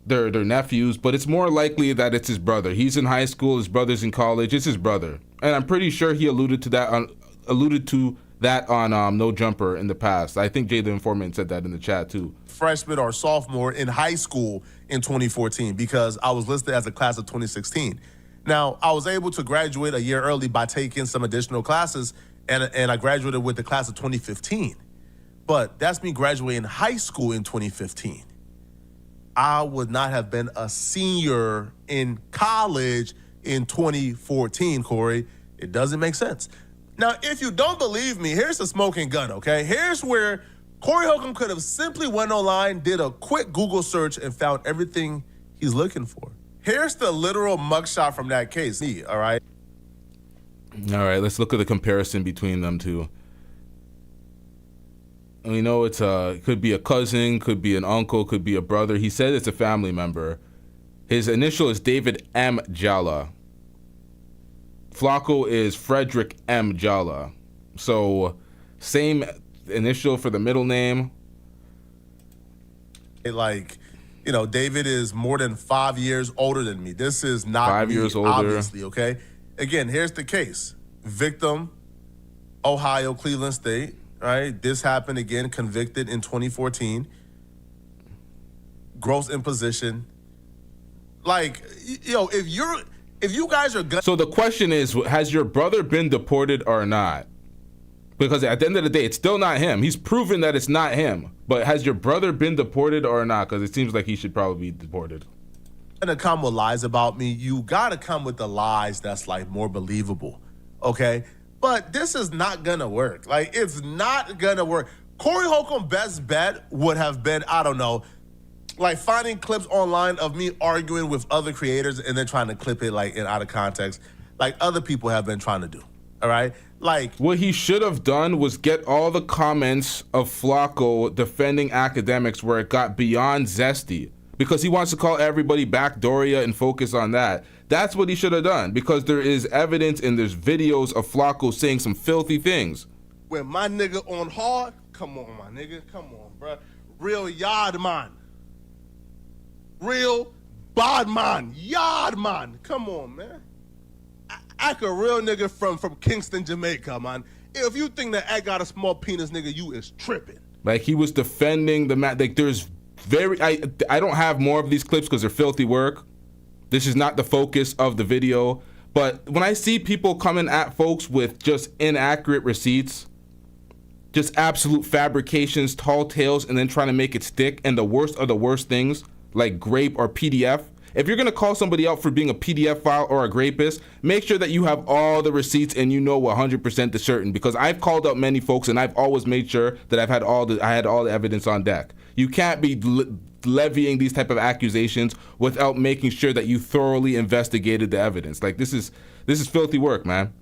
their nephews, but it's more likely that it's his brother. He's in high school, his brother's in college. It's his brother, and I'm pretty sure he alluded to that on No Jumper in the past. I think Jay the Informant said that in the chat too. Freshman or sophomore in high school in 2014 because I was listed as a class of 2016. Now, I was able to graduate a year early by taking some additional classes, and I graduated with the class of 2015. But that's me graduating high school in 2015. I would not have been a senior in college in 2014, Corey. It doesn't make sense. Now, if you don't believe me, here's the smoking gun, okay? Here's where Corey Holcomb could have simply went online, did a quick Google search, and found everything he's looking for. Here's the literal mugshot from that case, all right? All right, let's look at the comparison between them two. We know it could be a cousin, could be an uncle, could be a brother. He said it's a family member. His initial is David M. Jala. Flakko is Frederick M. Jala. So same initial for the middle name. David is more than 5 years older than me. This is not 5 years older. Obviously, okay? Again, here's the case. Victim, Ohio, Cleveland State, right? This happened again, convicted in 2014. Gross imposition. If you guys are... So the question is, has your brother been deported or not? Because at the end of the day, it's still not him. He's proven that it's not him. But has your brother been deported or not? Because it seems like he should probably be deported. Gonna come with lies about me. You gotta come with the lies that's more believable, okay? But this is not gonna work. It's not gonna work. Corey Holcomb's best bet would have been, I don't know, finding clips online of me arguing with other creators and then trying to clip it out of context, like other people have been trying to do. All right? What he should have done was get all the comments of Flakko defending academics where it got beyond zesty, because he wants to call everybody backdooria and focus on that. That's what he should have done, because there is evidence and there's videos of Flakko saying some filthy things. When my nigga on hard Come on, my nigga. Come on, bro. Real yard man. Real bad man. Yard man. Come on, man. Act a real nigga from Kingston, Jamaica, man. If you think that I got a small penis, nigga, you is tripping. Like, he was defending the man. Like, there's I don't have more of these clips because they're filthy work. This is not the focus of the video. But when I see people coming at folks with just inaccurate receipts, just absolute fabrications, tall tales, and then trying to make it stick, and the worst of the worst things, like grape or PDF, if you're gonna call somebody out for being a PDF file or a grapist, make sure that you have all the receipts and you know 100% the certain, because I've called out many folks and I've always made sure that I had all the evidence on deck. You can't be levying these type of accusations without making sure that you thoroughly investigated the evidence. Like, this is filthy work, man.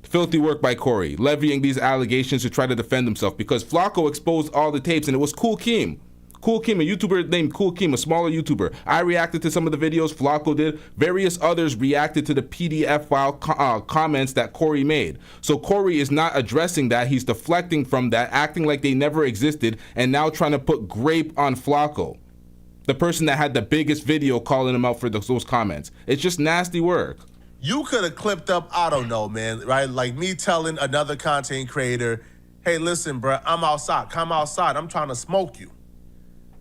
Filthy work by Corey, levying these allegations to try to defend himself, because Flakko exposed all the tapes, and it was Kool Keem. Kool Keem, a YouTuber named Kool Keem, a smaller YouTuber. I reacted to some of the videos, Flakko did. Various others reacted to the PDF file comments that Corey made. So Corey is not addressing that. He's deflecting from that, acting like they never existed, and now trying to put grape on Flakko, the person that had the biggest video calling him out for those comments. It's just nasty work. You could have clipped up, I don't know, man, right? Like me telling another content creator, hey, listen, bro, I'm outside. Come outside. I'm trying to smoke you,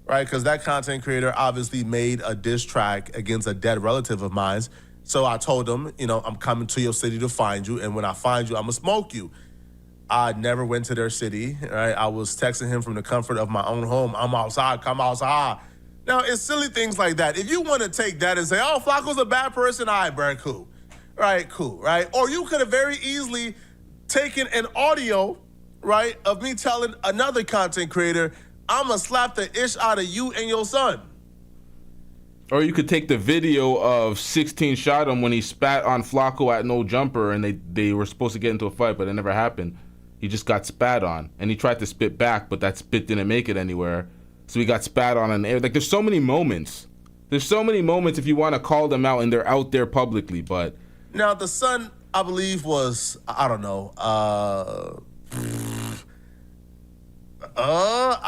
right? Because that content creator obviously made a diss track against a dead relative of mine. So I told him, you know, I'm coming to your city to find you, and when I find you, I'm going to smoke you. I never went to their city, right? I was texting him from the comfort of my own home. I'm outside. Come outside. Now, it's silly things like that. If you want to take that and say, oh, Flakko's a bad person, all right, bro, cool. Right, cool, right? Or you could have very easily taken an audio, right, of me telling another content creator, I'm going to slap the ish out of you and your son. Or you could take the video of 16 shot him when he spat on Flakko at No Jumper, and they were supposed to get into a fight, but it never happened. He just got spat on, and he tried to spit back, but that spit didn't make it anywhere. So he got spat on in the air. Like, there's so many moments. There's so many moments if you want to call them out, and they're out there publicly, but... Now, the son, I believe, was, I don't know, I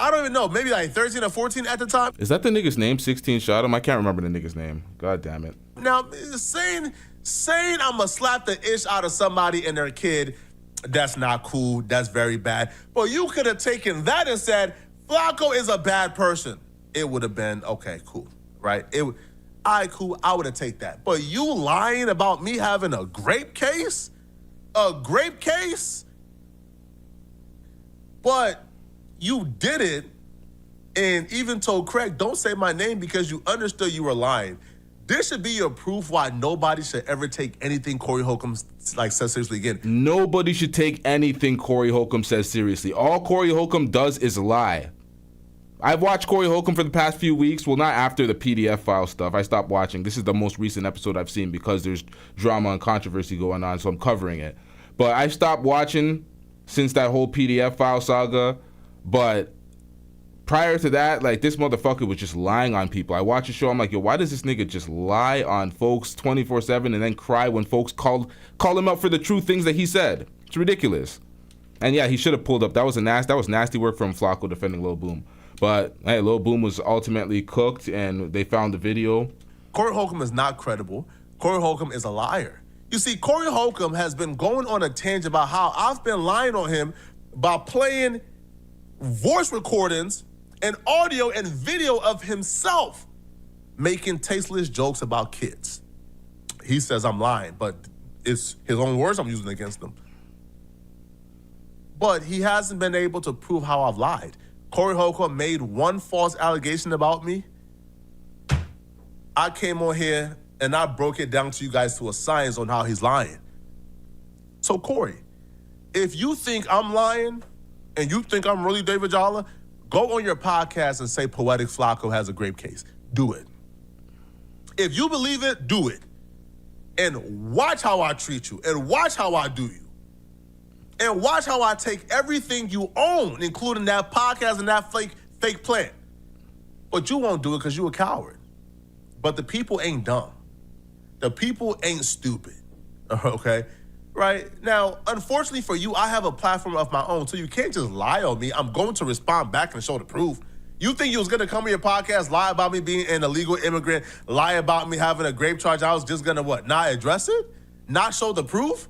don't even know, maybe like 13 or 14 at the time. Is that the nigga's name, 16 shot him? I can't remember the nigga's name. God damn it. Now, saying I'm gonna slap the ish out of somebody and their kid, that's not cool, that's very bad. But you could have taken that and said, Flakko is a bad person. It would have been, okay, cool, right? All right, cool, I would have taken that. But you lying about me having a grape case? A grape case? But you did it and even told Craig, don't say my name because you understood you were lying. This should be your proof why nobody should ever take anything Corey Holcomb says seriously again. Nobody should take anything Corey Holcomb says seriously. All Corey Holcomb does is lie. I've watched Corey Holcomb for the past few weeks. Well, not after the PDF file stuff. I stopped watching. This is the most recent episode I've seen because there's drama and controversy going on, so I'm covering it. But I stopped watching since that whole PDF file saga. But prior to that, like, this motherfucker was just lying on people. I watch a show, I'm like, yo, why does this nigga just lie on folks 24/7 and then cry when folks call him out for the true things that he said? It's ridiculous. And yeah, he should have pulled up. That was nasty work from Flakko defending Lil Boom. But hey, Lil Boom was ultimately cooked, and they found the video. Corey Holcomb is not credible. Corey Holcomb is a liar. You see, Corey Holcomb has been going on a tangent about how I've been lying on him by playing voice recordings and audio and video of himself making tasteless jokes about kids. He says I'm lying, but it's his own words I'm using against him. But he hasn't been able to prove how I've lied. Corey Holcomb made one false allegation about me. I came on here and I broke it down to you guys to a science on how he's lying. So Corey, if you think I'm lying and you think I'm really David Jala, go on your podcast and say Poetik Flakko has a grape case. Do it. If you believe it, do it. And watch how I treat you, and watch how I do you. And watch how I take everything you own, including that podcast and that fake plan. But you won't do it because you're a coward. But the people ain't dumb. The people ain't stupid, okay? right? Now, unfortunately for you, I have a platform of my own, so you can't just lie on me. I'm going to respond back and show the proof. You think you was gonna come on your podcast, lie about me being an illegal immigrant, lie about me having a grape charge, I was just gonna what, not address it? Not show the proof?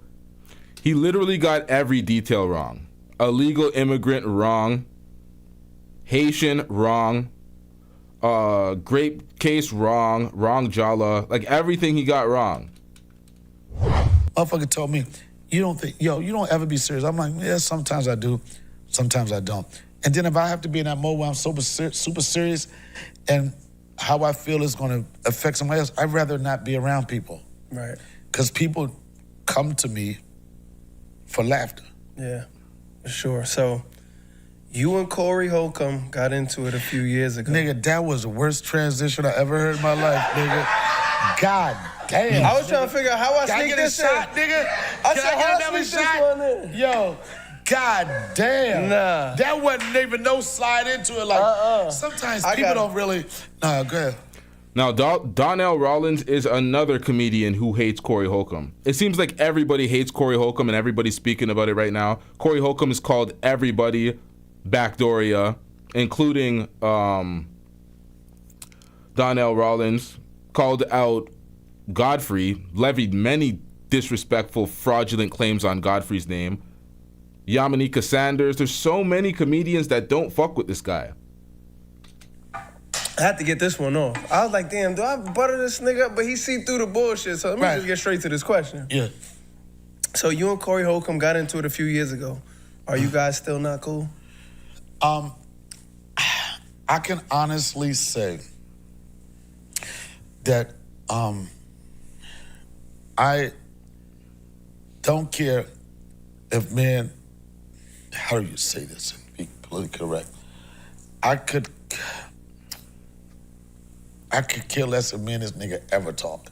He literally got every detail wrong. Illegal immigrant, wrong. Haitian, wrong. Grape case, wrong. Wrong Jala. Like, everything he got wrong. Motherfucker told me, you don't ever be serious. I'm like, yeah, sometimes I do, sometimes I don't. And then if I have to be in that mode where I'm super serious and how I feel is gonna affect somebody else, I'd rather not be around people. Right. Because people come to me for laughter. Yeah, for sure. So you and Corey Holcomb got into it a few years ago. Nigga, that was the worst transition I ever heard in my life, nigga. God damn. I was trying to figure out how I Can sneak get a this shot, in. nigga? I Can said, I get how another I sneak shot? this one in? Yo, God damn. Nah. That wasn't even no slide into it. Like, sometimes people don't really. Nah, go ahead. Now, Donnell Rollins is another comedian who hates Corey Holcomb. It seems like everybody hates Corey Holcomb and everybody's speaking about it right now. Corey Holcomb has called everybody backdooria, including Donnell Rollins, called out Godfrey, levied many disrespectful, fraudulent claims on Godfrey's name. Yamanika Sanders. There's so many comedians that don't fuck with this guy. I had to get this one off. I was like, damn, do I butter this nigga up? But he see through the bullshit, so let me just get straight to this question. Yeah. So you and Corey Holcomb got into it a few years ago. Are you guys still not cool? I can honestly say that I don't care if men, how do you say this and be politically correct? I could care less if me and this nigga ever talk.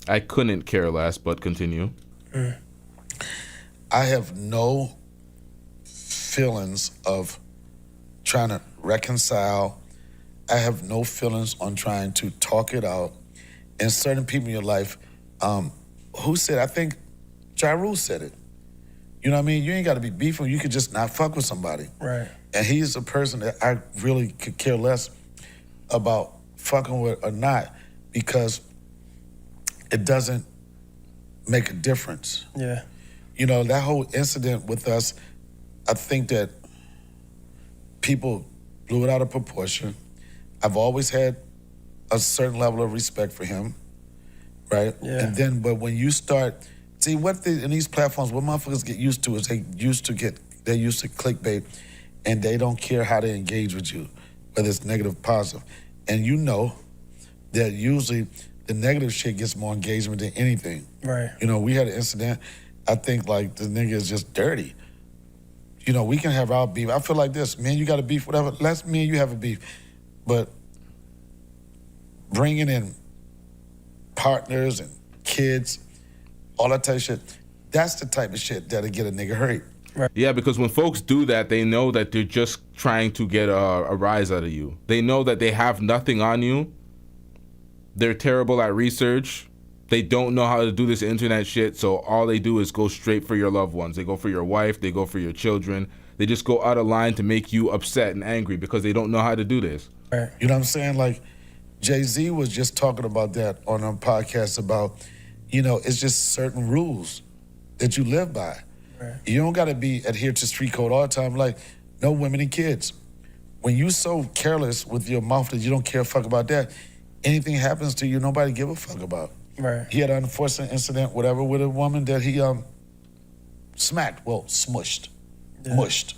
I couldn't care less, but continue. I have no feelings of trying to reconcile. I have no feelings on trying to talk it out. And certain people in your life, who said, I think Ja Rule said it. You know what I mean? You ain't got to be beefing. You could just not fuck with somebody. Right. And he's a person that I really could care less about fucking with or not, because it doesn't make a difference. Yeah. You know, that whole incident with us, I think that people blew it out of proportion. I've always had a certain level of respect for him, right? Yeah. And then, but when you start, see, in these platforms, what motherfuckers get used to is they're used to clickbait, and they don't care how they engage with you, whether it's negative or positive. And you know that usually the negative shit gets more engagement than anything. Right. You know, we had an incident, I think like the nigga is just dirty. You know, we can have our beef. I feel like this, man, you got a beef, whatever, let's me and you have a beef. But bringing in partners and kids, all that type of shit, that's the type of shit that'll get a nigga hurt. Right. Yeah, because when folks do that, they know that they're just trying to get a rise out of you. They know that they have nothing on you. They're terrible at research. They don't know how to do this internet shit, so all they do is go straight for your loved ones. They go for your wife, they go for your children. They just go out of line to make you upset and angry because they don't know how to do this. Right. You know what I'm saying? Like, Jay-Z was just talking about that on a podcast about, you know, it's just certain rules that you live by. Right. You don't got to be adhere to street code all the time. Like, no women and kids. When you so careless with your mouth that you don't care a fuck about that, anything happens to you, nobody give a fuck about. Right. He had an unfortunate incident, whatever, with a woman that he smacked, well, smushed, mushed.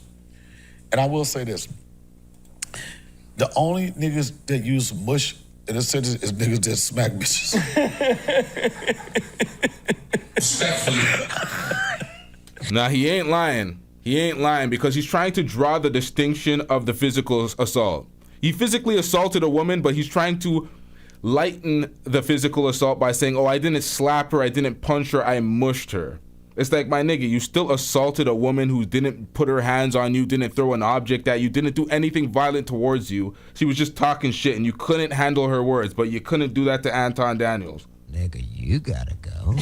And I will say this. The only niggas that use mush in a sentence is niggas that smack bitches. Nah, he ain't lying. He ain't lying because he's trying to draw the distinction of the physical assault. He physically assaulted a woman, but he's trying to lighten the physical assault by saying, oh, I didn't slap her, I didn't punch her, I mushed her. It's like, my nigga, you still assaulted a woman who didn't put her hands on you, didn't throw an object at you, didn't do anything violent towards you. She was just talking shit and you couldn't handle her words, but you couldn't do that to Anton Daniels. Nigga, you gotta go.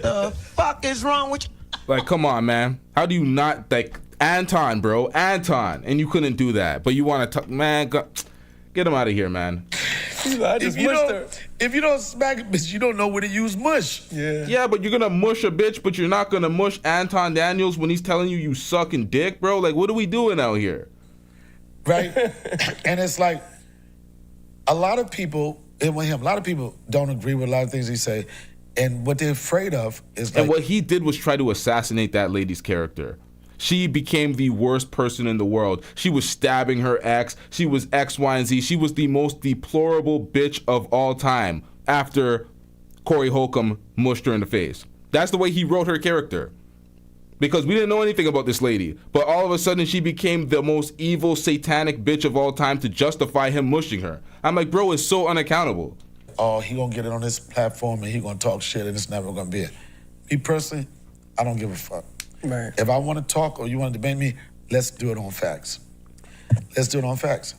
The fuck is wrong with you? Like, come on, man. How do you not, like, Anton, bro, Anton, and you couldn't do that, but you want to talk, man, get him out of here, man. If you don't smack a bitch, you don't know where to use mush. Yeah, but you're gonna mush a bitch, but you're not gonna mush Anton Daniels when he's telling you sucking dick, bro. Like, what are we doing out here? Right? And it's like, a lot of people don't agree with a lot of things he say, and what they're afraid of is like. And what he did was try to assassinate that lady's character. She became the worst person in the world. She was stabbing her ex. She was X, Y, and Z. She was the most deplorable bitch of all time after Corey Holcomb mushed her in the face. That's the way he wrote her character. Because we didn't know anything about this lady. But all of a sudden, she became the most evil, satanic bitch of all time to justify him mushing her. I'm like, bro, it's so unaccountable. Oh, he gonna get it on this platform and he gonna talk shit and it's never gonna be it. Me personally, I don't give a fuck. Right. If I want to talk or you want to debate me, let's do it on facts. Let's do it on facts.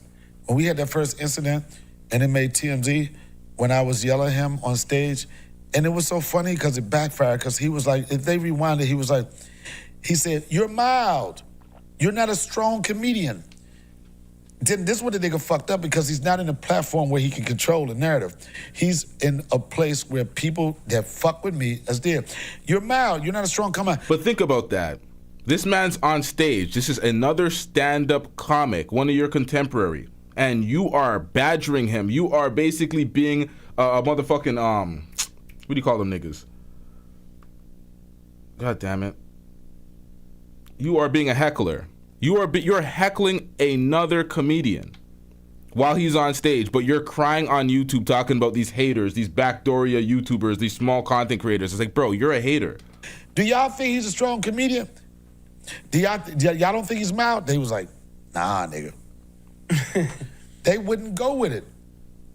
When we had that first incident and it made TMZ, when I was yelling at him on stage, and it was so funny because it backfired, because he was like, if they rewind it, he said, you're mild. You're not a strong comedian. Then this is what the nigga fucked up, because he's not in a platform where he can control the narrative. He's in a place where people that fuck with me is there. You're mild. You're not a strong comic. But think about that. This man's on stage. This is another stand-up comic, one of your contemporary, and you are badgering him. You are basically being a motherfucking what do you call them niggas? God damn it. You are being a heckler. You're heckling another comedian while he's on stage, but you're crying on YouTube talking about these haters, these backdooria YouTubers, these small content creators. It's like, bro, you're a hater. Do y'all think he's a strong comedian? Y'all don't think he's mild? They was like, nah, nigga. They wouldn't go with it.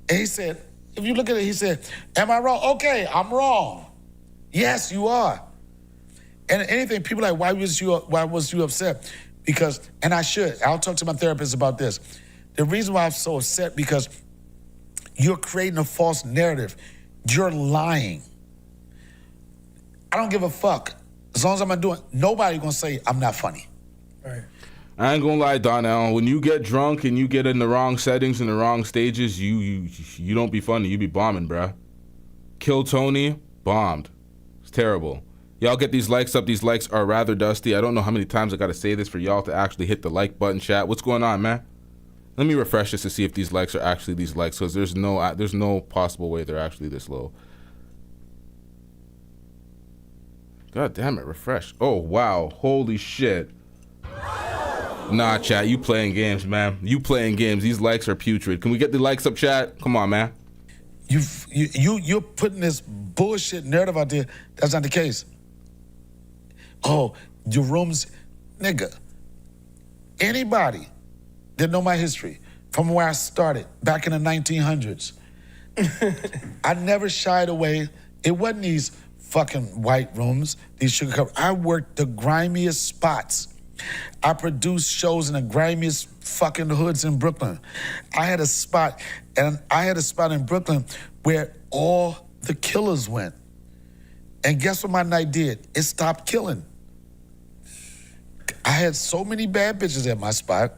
And he said, if you look at it, he said, am I wrong? Okay, I'm wrong. Yes, you are. And anything, people are like, why was you upset? Because, and I'll talk to my therapist about this. The reason why I'm so upset, because you're creating a false narrative. You're lying. I don't give a fuck. As long as I'm not doing, nobody gonna say I'm not funny. Right. I ain't gonna lie, Donnell. When you get drunk and you get in the wrong settings and the wrong stages, you don't be funny. You be bombing, bruh. Kill Tony, bombed. It's terrible. Y'all get these likes up. These likes are rather dusty. I don't know how many times I gotta say this for y'all to actually hit the like button, chat. What's going on, man? Let me refresh this to see if these likes are actually these likes, because there's no possible way they're actually this low. God damn it, refresh. Oh, wow. Holy shit. Nah, chat, you playing games, man. You playing games. These likes are putrid. Can we get the likes up, chat? Come on, man. You're putting this bullshit narrative out there. That's not the case. Oh, your rooms, nigga. Anybody that know my history, from where I started, back in the 1900s, I never shied away. It wasn't these fucking white rooms, these sugar cups. I worked the grimiest spots. I produced shows in the grimiest fucking hoods in Brooklyn. I had a spot in Brooklyn where all the killers went. And guess what my night did? It stopped killing. I had so many bad bitches at my spot.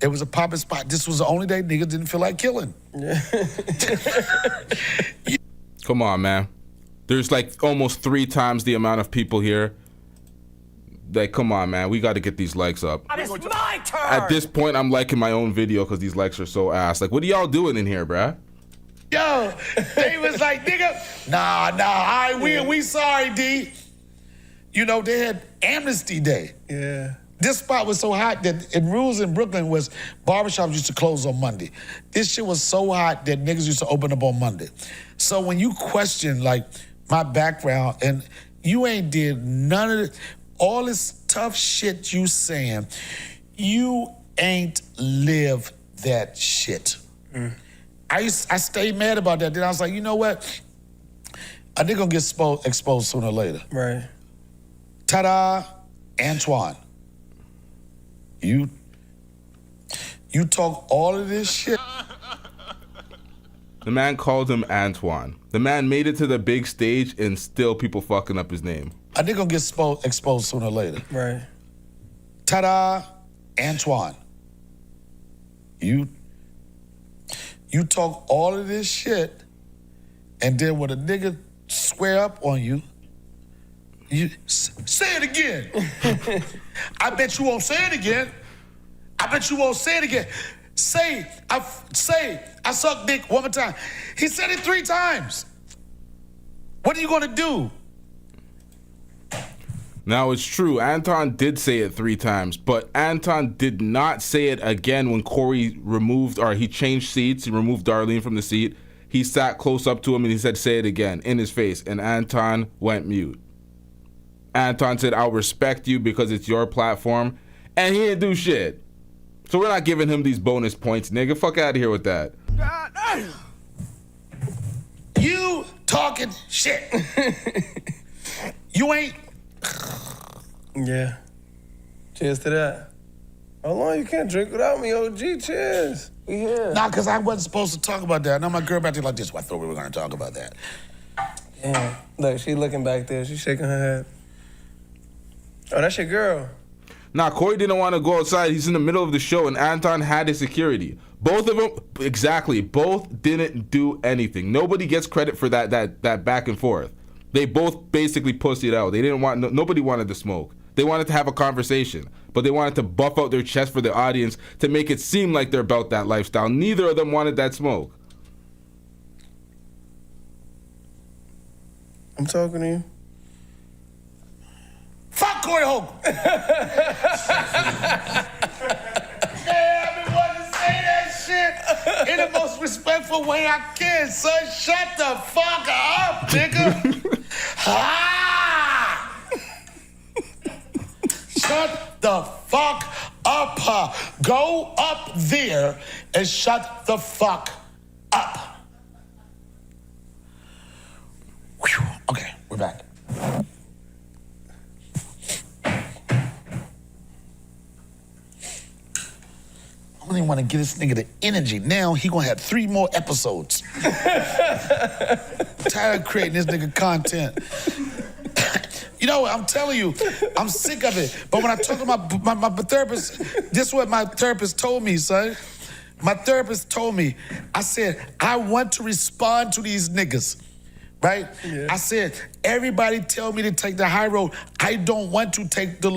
It was a poppin' spot. This was the only day niggas didn't feel like killing. Come on, man. There's like almost 3 times the amount of people here. Like, come on, man. We got to get these likes up. It's my turn! At this point, I'm liking my own video because these likes are so ass. Like, what are y'all doing in here, bruh? Yo, they was like, nigga, nah, all right, we sorry, D. You know, they had Amnesty Day. Yeah. This spot was so hot that rules in Brooklyn was barbershops used to close on Monday. This shit was so hot that niggas used to open up on Monday. So when you question, like, my background, and you ain't did none of it, all this tough shit you saying, you ain't lived that shit. I stayed mad about that. Then I was like, you know what? I think gonna get exposed sooner or later. Right. Ta-da, Antoine. You talk all of this shit. The man called him Antoine. The man made it to the big stage and still people fucking up his name. I think gonna get exposed sooner or later. Right. Ta-da, Antoine. You talk all of this shit, and then when a nigga square up on you, you say it again. I bet you won't say it again. I bet you won't say it again. Say, I suck dick one more time. He said it 3 times. What are you gonna do? Now, it's true, Anton did say it 3 times, but Anton did not say it again when Corey he changed seats, he removed Darlene from the seat. He sat close up to him and he said, say it again, in his face, and Anton went mute. Anton said, I'll respect you because it's your platform, and he didn't do shit. So we're not giving him these bonus points, nigga. Fuck out of here with that. You talking shit. You ain't. Yeah. Cheers to that. Hold on, you can't drink without me, OG. Cheers. We here. Nah, because I wasn't supposed to talk about that. I know my girl back there like this. Well, I thought we were going to talk about that. Yeah. Look, she looking back there. She shaking her head. Oh, that's your girl. Nah, Corey didn't want to go outside. He's in the middle of the show, and Anton had his security. Both of them, exactly, both didn't do anything. Nobody gets credit for that back and forth. They both basically pussied out. They didn't want, nobody wanted to smoke. They wanted to have a conversation, but they wanted to buff out their chest for the audience to make it seem like they're about that lifestyle. Neither of them wanted that smoke. I'm talking to you. Fuck Corey Holcomb. Yeah, I've been wanting to say that shit in the most respectful way I can, son. Shut the fuck up, nigga. Shut the fuck up. Go up there and shut the fuck up. Whew. Okay, we're back. I don't even want to give this nigga the energy. Now he gonna have 3 more episodes. Tired of creating this nigga content. You know what, I'm telling you, I'm sick of it. But when I talk to my therapist, this is what my therapist told me, son. My therapist told me, I said, I want to respond to these niggas, right? Yeah. I said, everybody tell me to take the high road. I don't want to take the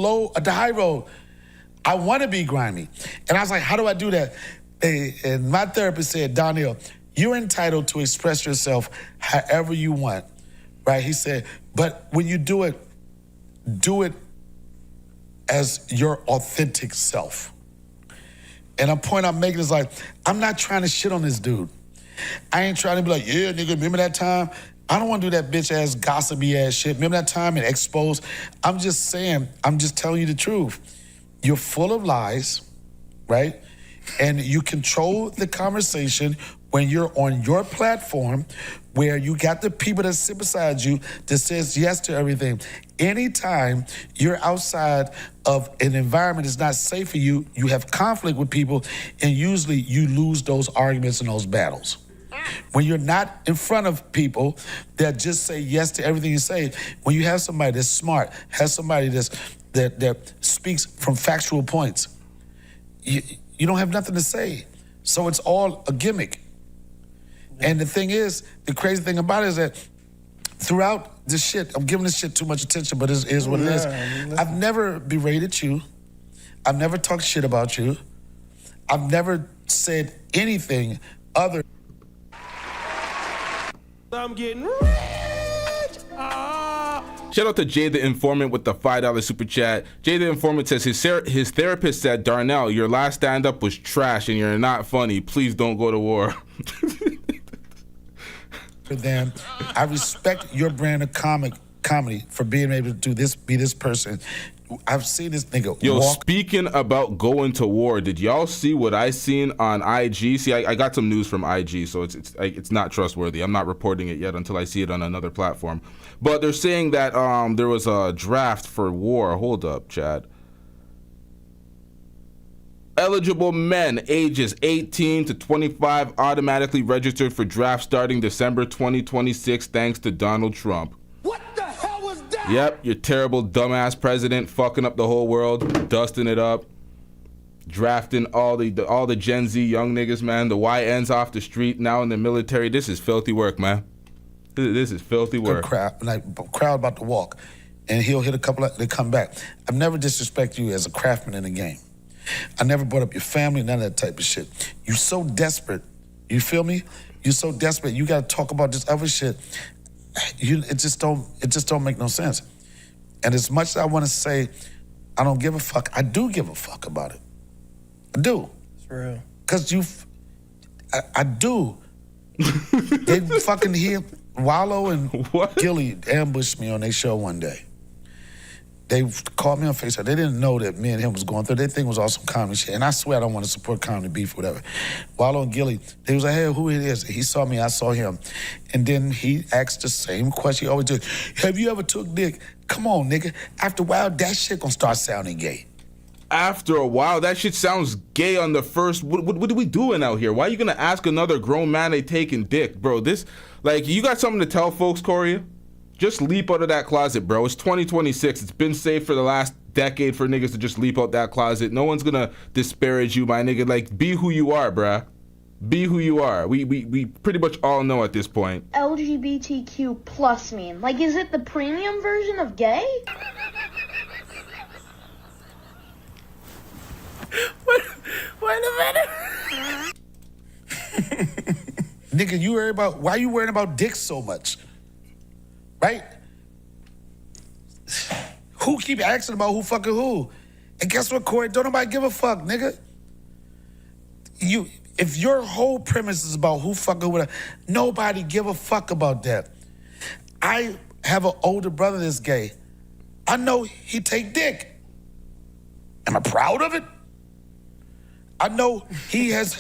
high road. I want to be grimy. And I was like, how do I do that? And my therapist said, Donnell, you're entitled to express yourself however you want, right? He said, but when you do it as your authentic self. And a point I'm making is like, I'm not trying to shit on this dude. I ain't trying to be like, yeah, nigga, remember that time? I don't want to do that bitch ass, gossipy ass shit. Remember that time and expose? I'm just saying, I'm just telling you the truth. You're full of lies, right? And you control the conversation when you're on your platform where you got the people that sit beside you that says yes to everything. Anytime you're outside of an environment that's not safe for you, you have conflict with people, and usually you lose those arguments and those battles. When you're not in front of people that just say yes to everything you say, when you have somebody that's smart, has somebody that speaks from factual points, you don't have nothing to say. So it's all a gimmick. And the thing is, the crazy thing about it is that throughout this shit, I'm giving this shit too much attention, but it is what it is. I've never berated you. I've never talked shit about you. I've never said anything other. I'm getting rich. Shout out to Jay the Informant with the $5 super chat. Jay the Informant says his therapist said, Darnell, your last stand-up was trash and you're not funny. Please don't go to war. Them, I respect your brand of comedy for being able to do this, be this person. I've seen this nigga walk. Speaking about going to war, did y'all see what I seen on IG? See, I got some news from IG, so it's not trustworthy. I'm not reporting it yet until I see it on another platform. But they're saying that there was a draft for war. Hold up, Chad. Eligible men ages 18 to 25 automatically registered for draft starting December 2026 thanks to Donald Trump. What the hell was that? Yep, your terrible dumbass president fucking up the whole world, dusting it up, drafting all the Gen Z young niggas, man. The YNs off the street, now in the military. This is filthy work, man. This is filthy work. Crowd about to walk, and he'll hit a couple they come back. I've never disrespected you as a craftsman in the game. I never brought up your family, none of that type of shit. You so desperate, you feel me? You so desperate, you gotta talk about this other shit. It just don't make no sense. And as much as I wanna say, I don't give a fuck, I do give a fuck about it. I do. It's real. Cause I do. They fucking hear Wallow and Gilly ambushed me on their show one day. They called me on FaceTime. They didn't know that me and him was going through. They think it was all some comedy shit. And I swear I don't want to support comedy beef or whatever. Wallow and Gilly, they was like, hey, who it is? He saw me, I saw him. And then he asked the same question he always did. Have you ever took dick? Come on, nigga. After a while, that shit gonna start sounding gay. After a while, that shit sounds gay on the first. What are we doing out here? Why are you gonna ask another grown man they taking dick, bro? This, like, you got something to tell folks, Corey? Just leap out of that closet, bro. It's 2026. It's been safe for the last decade for niggas to just leap out that closet. No one's gonna disparage you, my nigga. Like, be who you are, bruh. Be who you are. We pretty much all know at this point. LGBTQ plus mean? Like, is it the premium version of gay? Wait a minute. Nigga, why you worrying about dicks so much? Right? Who keep asking about who fucking who? And guess what, Corey? Don't nobody give a fuck, nigga. If your whole premise is about who fucking with, nobody give a fuck about that. I have an older brother that's gay. I know he take dick. Am I proud of it? I know he has.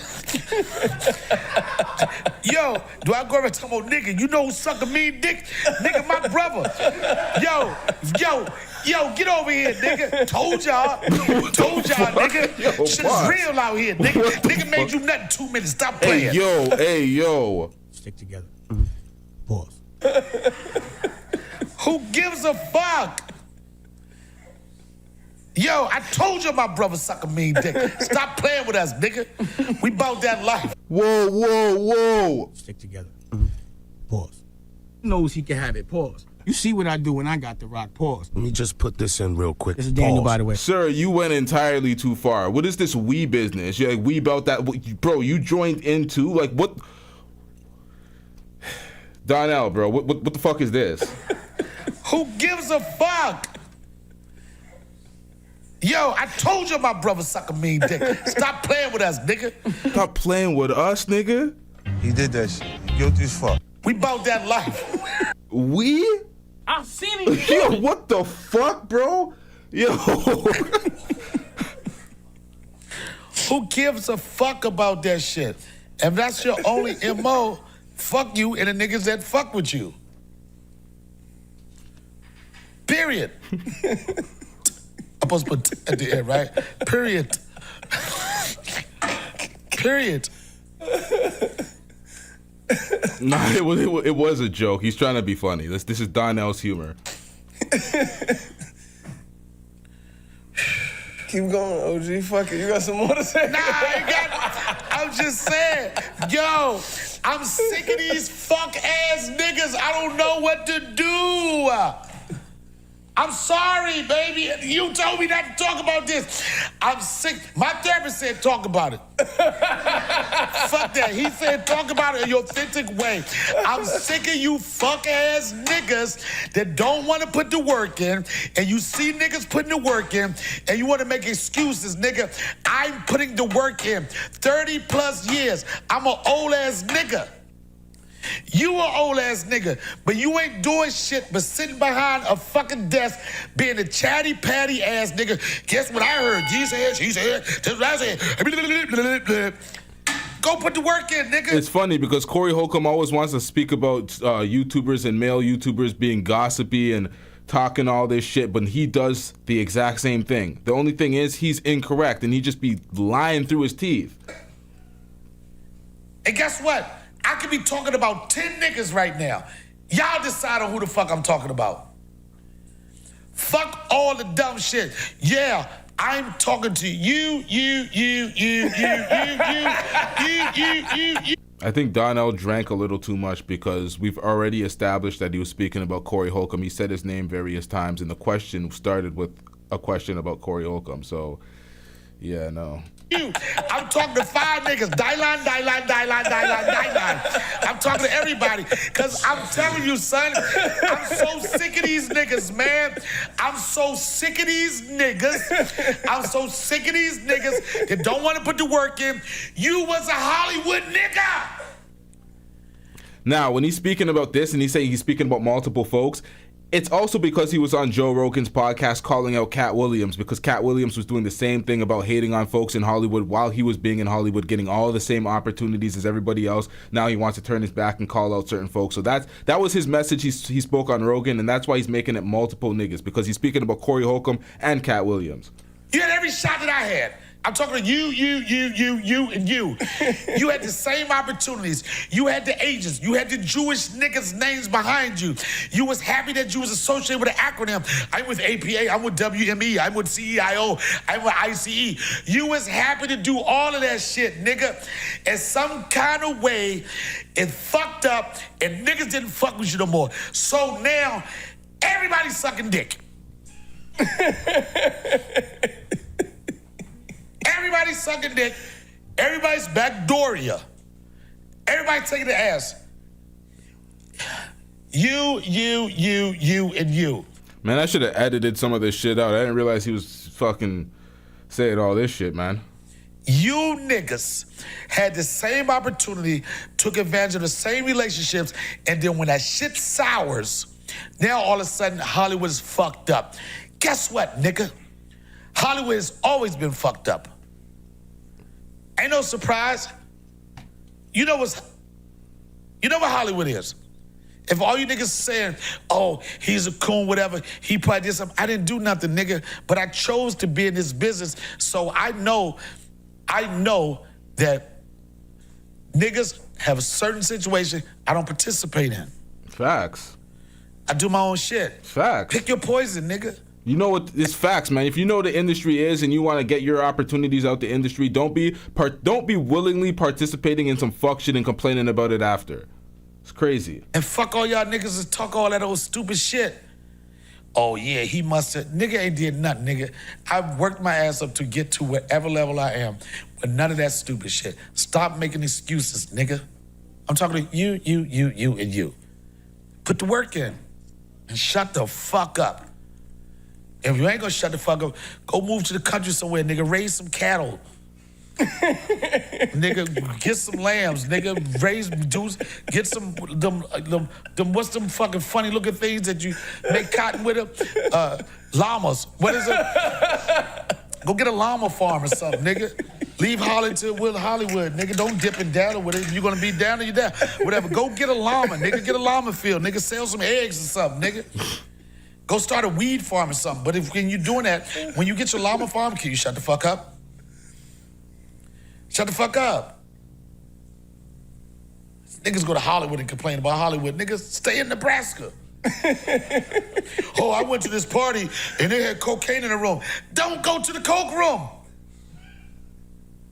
Yo, do I go around talking about nigga? You know who suck a mean dick? Nigga, my brother. Yo, get over here, nigga. Told y'all, nigga. Yo, shit boss. is real out here, nigga. Nigga made you nothing 2 minutes. Stop playing. Hey, yo. Stick together. Pause. Who gives a fuck? Yo, I told you my brother suck a mean dick. Stop playing with us, nigga. We bout that life. Whoa. Stick together. Pause. Knows he can have it. Pause. You see what I do when I got the rock. Pause. Let me just put this in real quick. This is Daniel, by the way. Sir, you went entirely too far. What is this we business? You're like, we about that. Bro, you joined into, like, what? Donnell, bro, what the fuck is this? Who gives a fuck? Yo, I told you my brother suck a mean dick. Stop playing with us, nigga. Stop playing with us, nigga? He did that shit. Guilty as fuck. We bout that life. We? I've seen it. Yo, what the fuck, bro? Yo. Who gives a fuck about that shit? If that's your only MO, fuck you and the niggas that fuck with you. Period. I'm supposed to put at the end, right? Period. Period. Nah, it was a joke. He's trying to be funny. This is Donnell's humor. Keep going, OG. Fuck it. You got some more to say? Nah, I'm just saying, yo, I'm sick of these fuck-ass niggas. I don't know what to do. I'm sorry, baby. You told me not to talk about this. I'm sick. My therapist said talk about it. Fuck that. He said talk about it in your authentic way. I'm sick of you fuck-ass niggas that don't want to put the work in, and you see niggas putting the work in, and you want to make excuses, nigga. I'm putting the work in. 30 plus years. I'm an old-ass nigga. You an old ass nigga, but you ain't doing shit but sitting behind a fucking desk being a chatty patty ass nigga. Guess what I heard? G said, she said, this is what I said. Go put the work in, nigga. It's funny because Corey Holcomb always wants to speak about YouTubers and male YouTubers being gossipy and talking all this shit, but he does the exact same thing. The only thing is he's incorrect, and he just be lying through his teeth. And guess what? I could be talking about 10 niggas right now. Y'all decide on who the fuck I'm talking about. Fuck all the dumb shit. Yeah, I'm talking to you. I think Donnell drank a little too much because we've already established that he was speaking about Corey Holcomb. He said his name various times, and the question started with a question about Corey Holcomb. So, yeah, no. I'm talking to 5 niggas. Dylan. I'm talking to everybody. Because I'm telling you, son, I'm so sick of these niggas, man. I'm so sick of these niggas that don't want to put the work in. You was a Hollywood nigga. Now, when he's speaking about this and he's saying he's speaking about multiple folks, it's also because he was on Joe Rogan's podcast calling out Cat Williams, because Cat Williams was doing the same thing about hating on folks in Hollywood while he was being in Hollywood, getting all the same opportunities as everybody else. Now he wants to turn his back and call out certain folks. So that was his message he spoke on Rogan, and that's why he's making it multiple niggas, because he's speaking about Corey Holcomb and Cat Williams. You had every shot that I had. I'm talking to you, and you. You had the same opportunities. You had the agents. You had the Jewish niggas' names behind you. You was happy that you was associated with an acronym. I'm with APA. I'm with WME. I'm with CEIO. I'm with ICE. You was happy to do all of that shit, nigga. In some kind of way, it fucked up, and niggas didn't fuck with you no more. So now, everybody's sucking dick. Everybody's sucking dick. Everybody's backdooria. Everybody's taking the ass. You, and you. Man, I should have edited some of this shit out. I didn't realize he was fucking saying all this shit, man. You niggas had the same opportunity, took advantage of the same relationships, and then when that shit sours, now all of a sudden Hollywood is fucked up. Guess what, nigga? Hollywood has always been fucked up. Ain't no surprise. You know what Hollywood is. If all you niggas saying, oh, he's a coon, whatever, he probably did something. I didn't do nothing, nigga, but I chose to be in this business, so I know that niggas have a certain situation I don't participate in. Facts. I do my own shit. Facts. Pick your poison, nigga. You know what? It's facts, man. If you know the industry is and you want to get your opportunities out the industry, don't be willingly participating in some fuck shit and complaining about it after. It's crazy. And fuck all y'all niggas that talk all that old stupid shit. Oh yeah, he must have. Nigga ain't did nothing, nigga. I've worked my ass up to get to whatever level I am, but none of that stupid shit. Stop making excuses, nigga. I'm talking to you, and you. Put the work in and shut the fuck up. If you ain't gonna shut the fuck up, go move to the country somewhere, nigga. Raise some cattle. Nigga, get some lambs. Nigga, raise dudes. Get some them what's them fucking funny looking things that you make cotton with them? Llamas. What is it? Go get a llama farm or something, nigga. Leave Hollywood, nigga. Don't dip and daddle with it. If you're gonna be down or you down. Whatever. Go get a llama, nigga. Get a llama field, nigga. Sell some eggs or something, nigga. Go start a weed farm or something. But when you're doing that, when you get your llama farm, can you shut the fuck up? Shut the fuck up. Niggas go to Hollywood and complain about Hollywood. Niggas stay in Nebraska. Oh, I went to this party and they had cocaine in the room. Don't go to the coke room.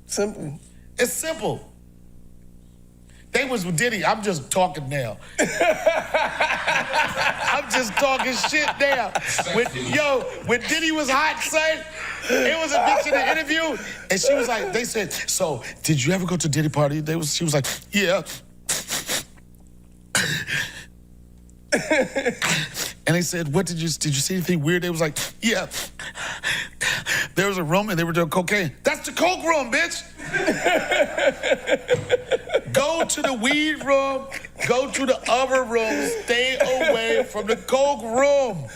Simple. It's simple. They was with Diddy. I'm just talking now. I'm just talking shit now. When Diddy was hot, son, it was a bitch in the interview, and she was like, they said, so, did you ever go to a Diddy party? She was like, yeah. And they said, what did you see anything weird? They was like, yeah. There was a room and they were doing cocaine. That's the coke room, bitch. Go to the weed room, go to the other room, stay away from the coke room.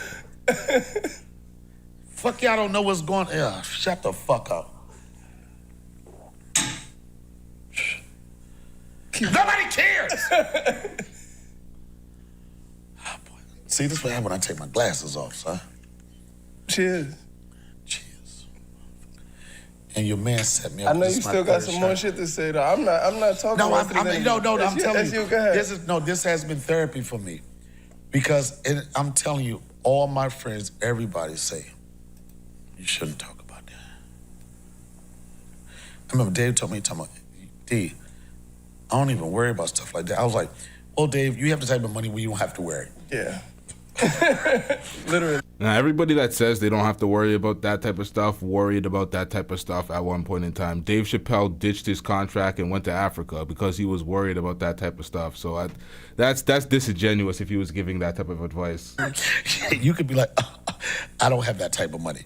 Fuck y'all don't know what's going on. Yeah, shut the fuck up. Nobody cares. See, this is what happens when I take my glasses off, son. Cheers. And your man set me up. I know This you is my still got third some more shot. shit to say though. I'm not talking No, about I'm telling you. Go ahead. This has been therapy for me. Because I'm telling you, all my friends, everybody say, you shouldn't talk about that. I remember Dave told me, D, I don't even worry about stuff like that. I was like, well, Dave, you have the type of money where you don't have to worry. Yeah. Literally. Now, everybody that says they don't have to worry about that type of stuff worried about that type of stuff at one point in time. Dave Chappelle ditched his contract and went to Africa because he was worried about that type of stuff. So that's disingenuous if he was giving that type of advice. You could be like, I don't have that type of money.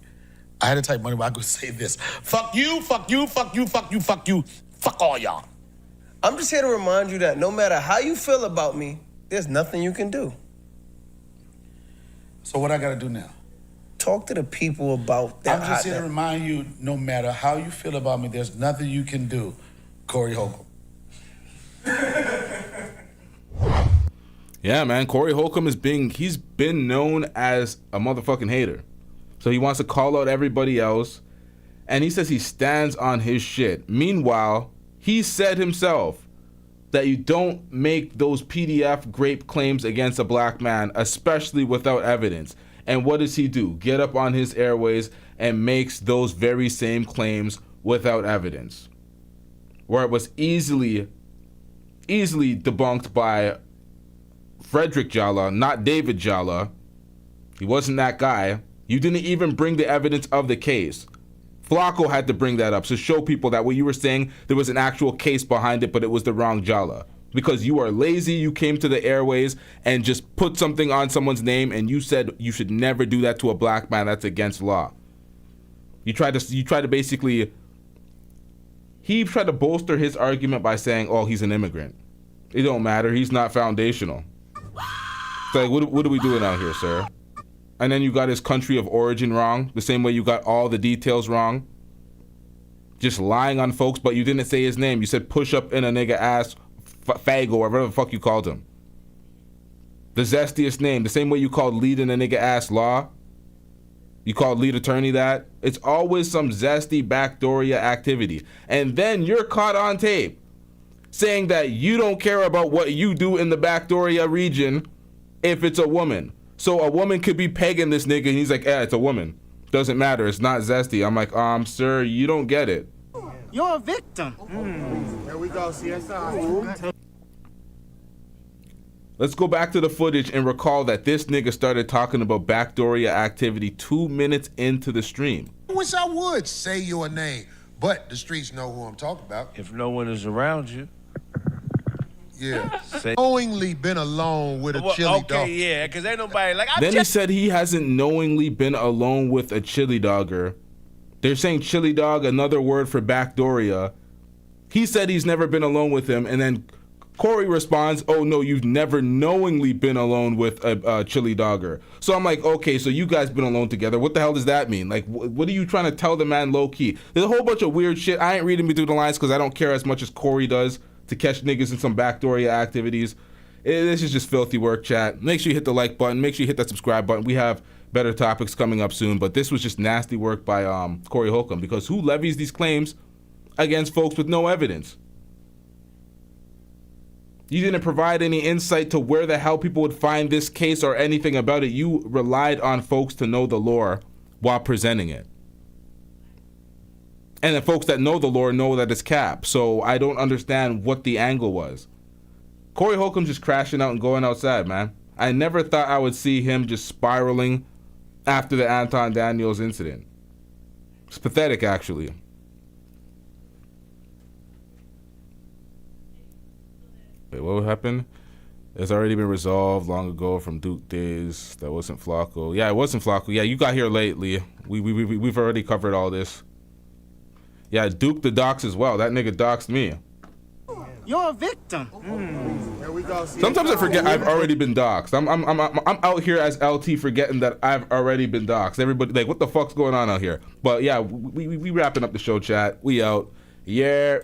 I had a type of money where I could say this. Fuck you, fuck you, fuck you, fuck you, fuck you, fuck all y'all. I'm just here to remind you that no matter how you feel about me, there's nothing you can do. So what I gotta do now? Talk to the people about that. I'm just here to remind you, no matter how you feel about me, there's nothing you can do. Corey Holcomb. Yeah, man, Corey Holcomb he's been known as a motherfucking hater. So he wants to call out everybody else, and he says he stands on his shit. Meanwhile, he said himself that you don't make those PDF grape claims against a black man, especially without evidence. And what does he do? Get up on his airways and makes those very same claims without evidence. Where it was easily debunked by Frederick Jalla, not David Jalla. He wasn't that guy. You didn't even bring the evidence of the case. Flakko had to bring that up to show people that what you were saying, there was an actual case behind it, but it was the wrong Jalla. Because you are lazy, you came to the airways and just put something on someone's name and you said you should never do that to a black man, that's against law. He tried to bolster his argument by saying, oh, he's an immigrant. It don't matter, he's not foundational. It's like, what are we doing out here, sir? And then you got his country of origin wrong, the same way you got all the details wrong. Just lying on folks, but you didn't say his name. You said push up in a nigga ass, Fago, or whatever the fuck you called him. The zestiest name, the same way you called lead in a nigga ass law. You called lead attorney that. It's always some zesty backdooria activity. And then you're caught on tape saying that you don't care about what you do in the backdooria region if it's a woman. So a woman could be pegging this nigga and he's like, it's a woman. Doesn't matter, it's not zesty. I'm like, sir, you don't get it. You're a victim. There we go, CSI. Let's go back to the footage and recall that this nigga started talking about backdooria activity 2 minutes into the stream. I wish I would say your name, but the streets know who I'm talking about. If no one is around you. Yeah. Knowingly been alone with a chili dog. Okay, yeah, because ain't nobody like. Then he said he hasn't knowingly been alone with a chili dogger. They're saying chili dog, another word for backdooria. He said he's never been alone with him, and then Corey responds, oh no, you've never knowingly been alone with a chili dogger. So I'm like, okay, so you guys been alone together. What the hell does that mean? Like, what are you trying to tell the man low key? There's a whole bunch of weird shit. I ain't reading between the lines because I don't care as much as Corey does to catch niggas in some backdooria activities. This is just filthy work, chat. Make sure you hit the like button. Make sure you hit that subscribe button. We have better topics coming up soon, but this was just nasty work by Corey Holcomb, because who levies these claims against folks with no evidence? You didn't provide any insight to where the hell people would find this case or anything about it. You relied on folks to know the lore while presenting it. And the folks that know the lore know that it's cap. So I don't understand what the angle was. Corey Holcomb just crashing out and going outside, man. I never thought I would see him just spiraling after the Anton Daniels incident. It's pathetic, actually. Wait, what happened? It's already been resolved long ago from Duke days. That wasn't Flakko. Yeah, it wasn't Flakko. Yeah, you got here late, Lee. We've already covered all this. Yeah, Duke the dox as well. That nigga doxed me. You're a victim. There we go. Sometimes I forget I've already been doxed. I'm out here as LT forgetting that I've already been doxed. Everybody like, what the fuck's going on out here? But yeah, we wrapping up the show, chat. We out. Yeah.